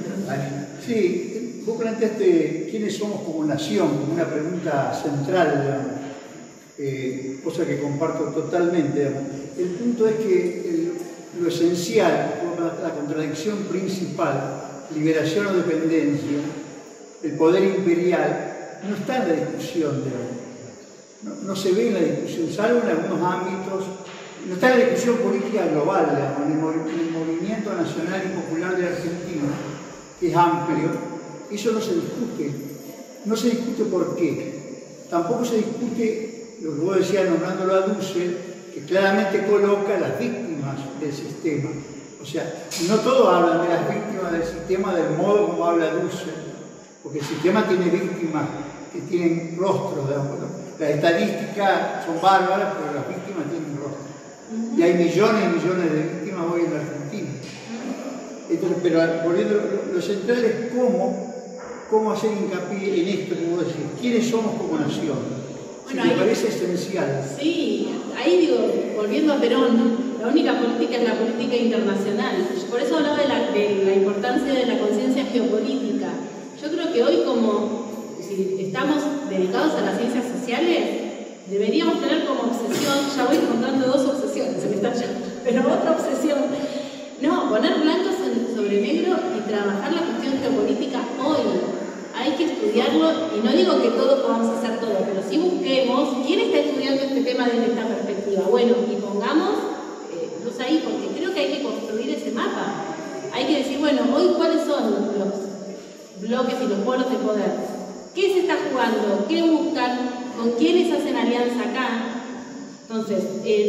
Sí, vos planteaste quiénes somos como nación, como una pregunta central, digamos, cosa que comparto totalmente. Digamos. El punto es que lo esencial, la contradicción principal, liberación o dependencia, el poder imperial, no está en la discusión, digamos. No se ve en la discusión, salvo en algunos ámbitos. No está en la discusión política global, digamos, en el movimiento nacional y popular de Argentina, que es amplio, eso no se discute. no se discute por qué. Tampoco se discute, lo que vos decías nombrándolo a Dussel, que claramente coloca a las víctimas del sistema. O sea, no todos hablan de las víctimas del sistema del modo como habla Dussel, porque el sistema tiene víctimas que tienen rostros, digamos, ¿no? Las estadísticas son bárbaras, pero las víctimas tienen rostros. Y hay millones y millones de víctimas hoy en la Argentina. Entonces, pero volviendo, lo central es cómo hacer hincapié en esto que vos decís. ¿Quiénes somos como nación?
Bueno,
me
ahí,
parece esencial.
Sí, ahí digo, volviendo a Perón, la única política es la política internacional. Por eso hablaba de la importancia de la conciencia geopolítica. Yo creo que hoy, como si estamos dedicados a las ciencias sociales, deberíamos tener como obsesión, ya voy contando 2 obsesiones, se me están yendo, pero otra obsesión, no, poner blanco sobre negro y trabajar la cuestión geopolítica hoy. Hay que estudiarlo, y no digo que todos podamos hacer todo, pero sí busquemos quién está estudiando este tema desde esta perspectiva. Bueno, y pongamos luz ahí, porque creo que hay que construir ese mapa. Hay que decir, bueno, hoy cuáles son los bloques y los polos de poder. ¿Qué se está jugando? ¿Qué buscan? ¿Con quiénes hacen alianza acá? Entonces,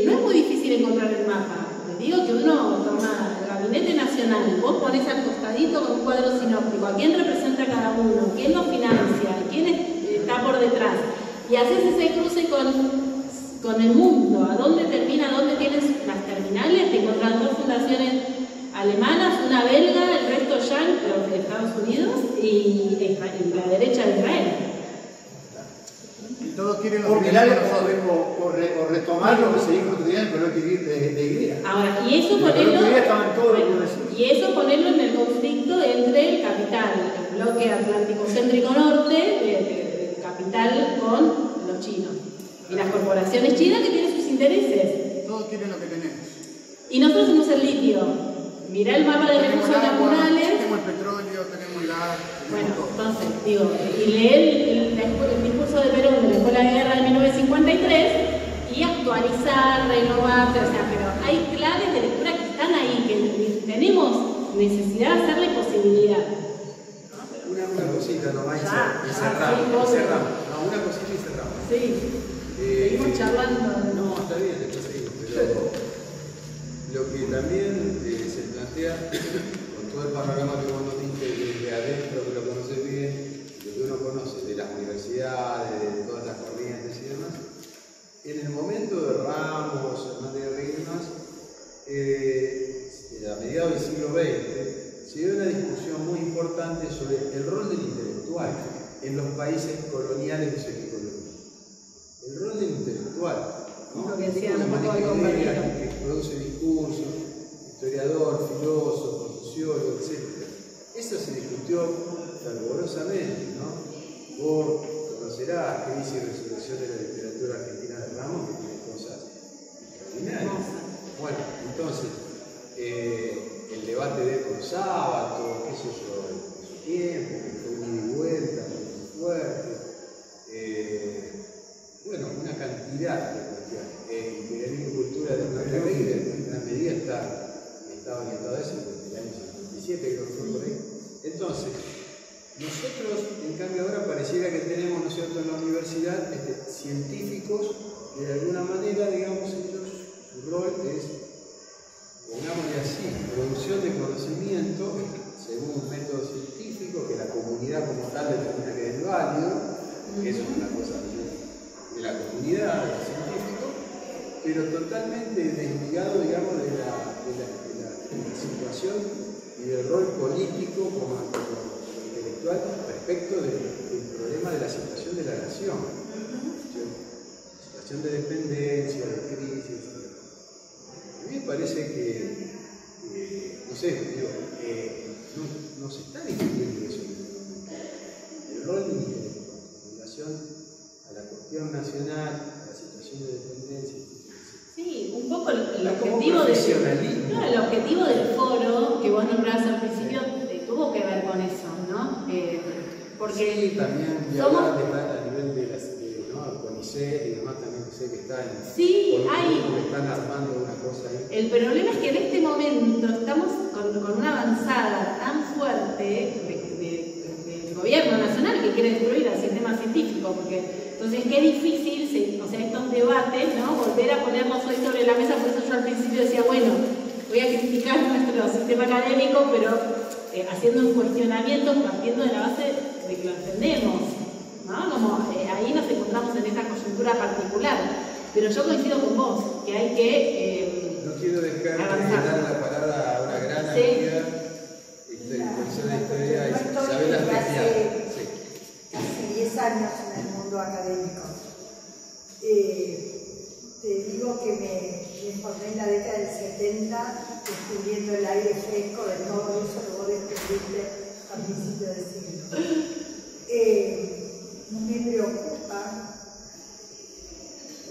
no es muy difícil encontrar el mapa. Les digo que uno toma el Gabinete Nacional, vos ponés al costadito con un cuadro sinóptico, a quién representa cada uno, quién lo financia, quién está por detrás, y haces ese cruce con el mundo, a dónde termina, dónde tienes las terminales, te encontrás 2 fundaciones alemanas, una belga, el resto yankee, pero de Estados Unidos, y la derecha de Israel.
Todos quieren lo
Porque
que
o retomar lo que se dijo otro día en el coloquio de ideas.
Ahora, y eso ponerlo en el conflicto entre el capital, el bloque atlántico-céntrico norte, el capital con los chinos. Y las corporaciones chinas que tienen sus intereses.
Todos quieren lo que tenemos.
Y nosotros somos el litio. Mirá el mapa de recursos naturales.
Tenemos el petróleo, tenemos el gas.
Bueno, entonces, digo, y leer el discurso de Perón de la Escuela de Guerra de 1953 y actualizar, renovar, o sea, pero hay claves de lectura que están ahí, que tenemos necesidad de hacerle posibilidad.
Una cosita nomás y cerramos. No, una cosita y cerramos.
Sí, seguimos charlando.
No, está bien, después seguimos, pero lo que también se plantea con todo el panorama que vos nos diste desde adentro, que lo conoces bien, lo que uno conoce de las universidades, de todas las corrientes y demás, en el momento de Ramos, Hernández de Rimas, a mediados del siglo XX, se dio una discusión muy importante sobre el rol del intelectual en los países coloniales de su economía. El rol del intelectual, ¿no?
Lo que decía
un
un poco de
compañero
compañero.
que produce discursos, historiador, filósofo, sociólogo, etc. Eso se discutió fervorosamente, ¿no? Vos conocerás Crisis y Resurrección de la Literatura Argentina de Ramos, que tiene cosas extraordinarias. Bueno, entonces, el debate de con Sábato, qué sé yo, en su tiempo, que fue un ida y vuelta muy fuerte. Bueno, una cantidad de cuestiones. Imperialismo y cultura de una carrera, en gran medida está orientado a eso desde el año 57, creo que fue por ahí. Entonces, nosotros, en cambio, ahora pareciera que tenemos, ¿no es cierto?, en la universidad científicos que de alguna manera, digamos, ellos, su rol es, pongámosle así, producción de conocimiento según un método científico que la comunidad como tal determina que es válido, que eso es una cosa de la comunidad, de los científicos, pero totalmente desligado, digamos, de la situación y del rol político como intelectual respecto del problema de la situación de la nación. Situación de dependencia, de crisis. A mí me parece que, no sé, digo, no se está discutiendo eso en este momento. El rol del intelectual en relación a la cuestión nacional, a la situación de dependencia.
Sí, un poco el objetivo el objetivo del foro que vos nombrás al principio tuvo que ver con eso, ¿no? Porque
sí, también ya a nivel de las CONICET y demás, también sé que está en que están armando una cosa ahí.
El problema es que en este momento estamos con una avanzada tan fuerte del gobierno nacional que quiere destruir a 7 más científico, porque entonces qué difícil, o sea, estos debates, ¿no? Volver a ponernos hoy sobre la mesa, por eso yo al principio decía, bueno, voy a criticar nuestro sistema académico, pero haciendo un cuestionamiento partiendo de la base de que lo entendemos, ¿no? Como ahí nos encontramos en esta coyuntura particular, pero yo coincido con vos, que hay que
no quiero dejar
avanzar.
de dar la palabra a una gran
Sí.
amiga, profesora de historia, Isabel Astesiano. Sí.
Hace 10 años en el mundo académico. Te digo que me formé en la década del 70 descubriendo el aire fresco de todo eso que vos descubriste a principios del siglo. Me preocupa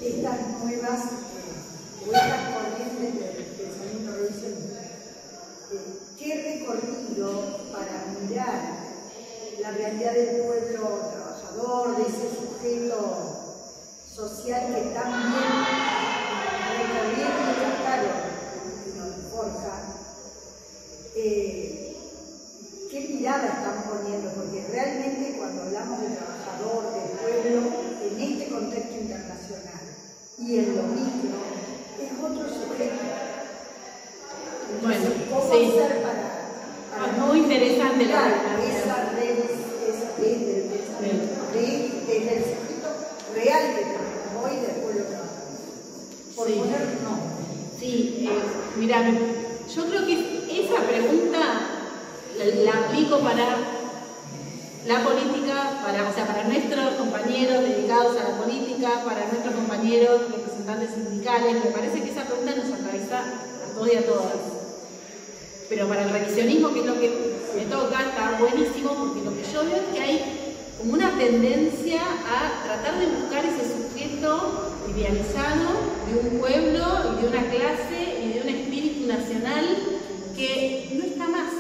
estas nuevas o estas corrientes del pensamiento revisionista. ¿Qué recorrido para mirar la realidad del pueblo trabajador, de ese sujeto social que también recorriendo el claro, nos forja? ¿Qué mirada están poniendo? Porque realmente cuando hablamos de trabajador, del pueblo, en este contexto internacional y en lo micro, es otro sujeto.
Bueno,
¿cómo
sí.
hacer para
Muy interesante la
preguntar esa red del pensamiento, desde el sujeto real que trabaja hoy del pueblo trabajador? Por
Sí.
poner no.
Sí, mira, yo creo que esa pregunta la aplico para la política, o sea, para nuestros compañeros dedicados a la política, para nuestros compañeros representantes sindicales. Me parece que esa pregunta nos atraviesa a todos y a todas. Pero para el revisionismo, que es lo que me toca, está buenísimo, porque lo que yo veo es que hay como una tendencia a tratar de buscar ese sujeto idealizado de un pueblo y de una clase y de un espíritu nacional que no está más.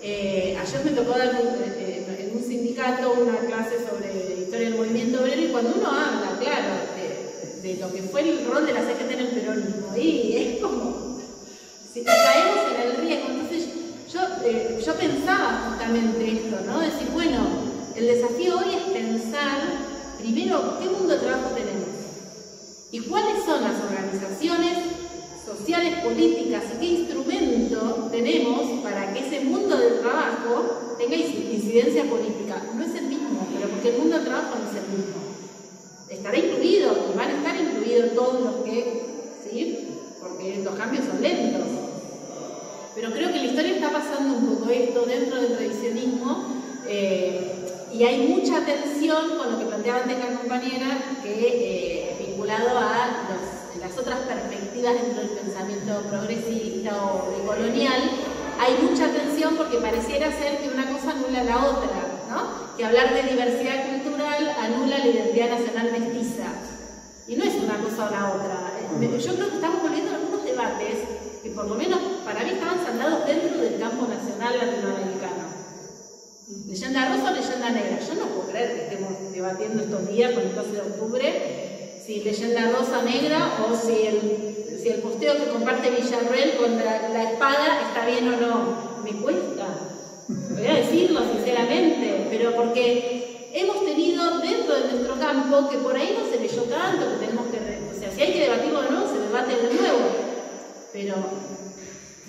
Ayer me tocó dar en un sindicato una clase sobre historia del movimiento obrero, y cuando uno habla, claro, de lo que fue el rol de la CGT en el peronismo, y es como si caemos en el riesgo. Entonces yo pensaba justamente esto, ¿no? Decir, bueno, el desafío hoy es pensar primero qué mundo de trabajo tenemos y cuáles son las organizaciones sociales, políticas y qué instrumento tenemos para que ese mundo del trabajo tenga incidencia política. No es el mismo, pero porque el mundo del trabajo no es el mismo. Estará incluido, y van a estar incluidos todos los que, ¿sí? Porque los cambios son lentos. Pero creo que en la historia está pasando un poco esto dentro del revisionismo, y hay mucha tensión con lo que planteaba antes la compañera, que vinculado a las otras perspectivas dentro del pensamiento progresista o decolonial. Hay mucha tensión porque pareciera ser que una cosa anula la otra, ¿no? Que hablar de diversidad cultural anula la identidad nacional mestiza. Y no es una cosa o la otra. Yo creo que estamos volviendo a algunos debates que por lo menos para mí estaban saldados dentro del campo nacional latinoamericano. Leyenda rosa o leyenda negra. Yo no puedo creer que estemos debatiendo estos días con el 12 de octubre si leyenda rosa negra o si el posteo que comparte Villarreal con la espada está bien o no. Me cuesta, voy a decirlo sinceramente, pero porque hemos tenido dentro de nuestro campo que por ahí no se leyó tanto, que tenemos que, o sea, si hay que debatirlo de nuevo, se debate de nuevo. Pero,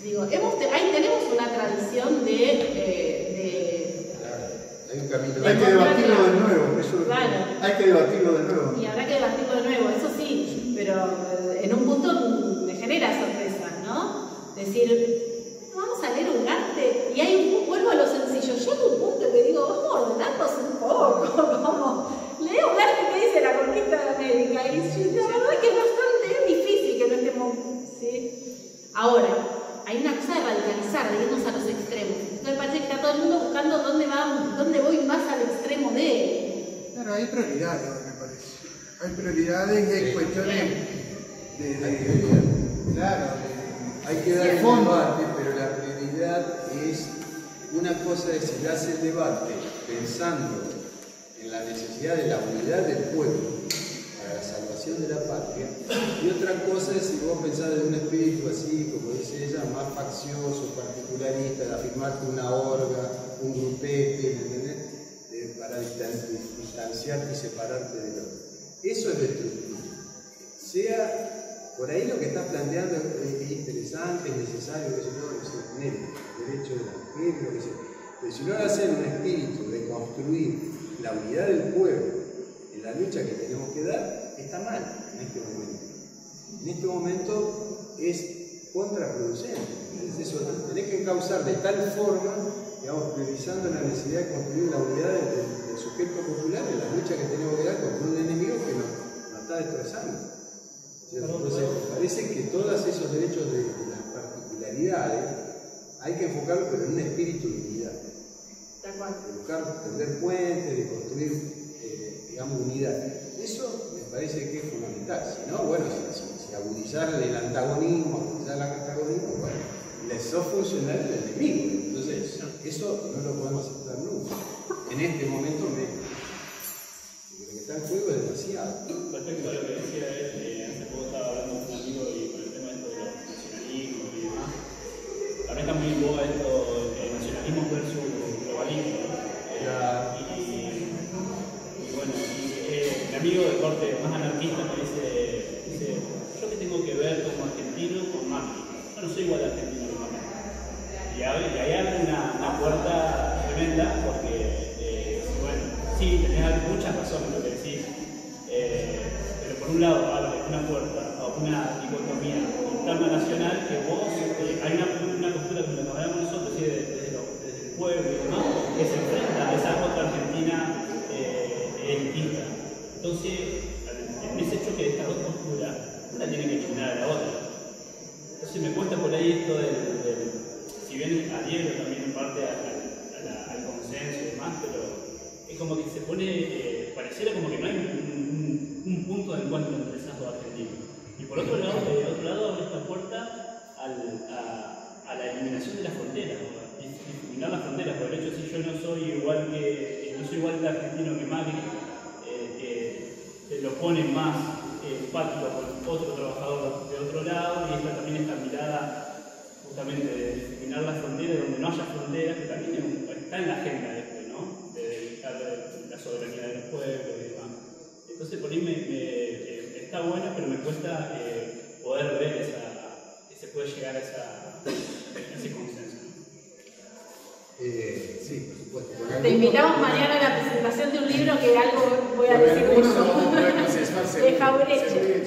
digo, ahí tenemos una tradición
Hay un camino.
Hay que debatirlo de nuevo, eso
claro.
Hay que debatirlo de nuevo.
Y habrá que debatirlo de nuevo, eso sí, pero en un punto me genera sorpresa, ¿no? Decir, vamos a leer Ugarte, y hay vuelvo a lo sencillo. Yo en un punto que digo, vamos a ordenarnos un poco, como leo Ugarte que dice la conquista de América, y la verdad es que es bastante difícil que no estemos, ¿sí? Ahora, hay una cosa de radicalizar, de irnos a los extremos. Entonces me parece que está todo el mundo buscando dónde voy más al extremo de.
Claro, hay prioridades, me parece. Hay prioridades y hay cuestiones
Claro, hay que dar el debate, pero la prioridad es, una cosa es si hace el debate pensando en la necesidad de la unidad del pueblo para la salvación de la patria, y otra cosa es si vos pensás en un espíritu así, como dice ella, más faccioso, particularista, de afirmarte una orga, un grupete, ¿me entendés? Para para distanciarte y separarte del otro. Eso es destructivo. Por ahí lo que estás planteando es interesante, es necesario, que se tiene el derecho de la mujer, lo que sea. Pero si no lo haces en un espíritu de construir la unidad del pueblo en la lucha que tenemos que dar, está mal en este momento. En este momento es contraproducente. Es eso, tenés que encauzar de tal forma, digamos, priorizando la necesidad de construir la unidad del sujeto popular en la lucha que tenemos que dar contra un enemigo que nos está destrozando. Entonces, parece que todos esos derechos de las particularidades hay que enfocarlos, pero en un espíritu de unidad. De buscar tender puentes, de construir, digamos, unidad. Eso me parece que es fundamental. Si no, bueno, si agudizar el antagonismo, agudizar el antagonismo, bueno, le sos funcional del enemigo. Entonces, eso no lo podemos aceptar nunca. En este momento menos. Lo que está en juego es demasiado.
Respecto a lo que decía él, hace poco estaba hablando con un amigo y con el tema de los nacionalismos y demás. También está muy en boga esto, nacionalismo versus globalismo. Y bueno, mi amigo de corte más anarquista me dice, ¿yo qué tengo que ver como argentino con Macri? Yo no soy igual de argentino que Macri. Y ahí abre una puerta tremenda porque, bueno, sí, tenés muchas razones en lo que decís, pero por un lado abre una puerta a una dicotomía interna nacional que vos, hay una postura que nos hablamos nosotros desde el pueblo y demás, que se enfrenta a esa otra Argentina elitista. Entonces, en ese choque de estas dos posturas, una tiene que eliminar a la otra. Entonces me cuesta por ahí esto si bien adhiero también en parte al consenso y demás, pero es como que se pone, pareciera como que no hay un punto de encuentro entre esas dos Argentinas. Y por otro lado, abre esta puerta a la eliminación de las fronteras, eliminar las fronteras, por el hecho de si yo no soy igual de argentino que Macri, lo pone más empático con otro trabajador de otro lado, y esta también esta mirada justamente de eliminar las fronteras, donde no haya fronteras, que también está en la agenda de esto, ¿no? De evitar la soberanía de los pueblos y demás. Entonces por ahí está bueno, pero me cuesta poder ver que se puede llegar a ese consenso.
Sí, por supuesto.
Te invitamos mañana a la presentación de un libro que algo voy a decir mucho. De Jauretche.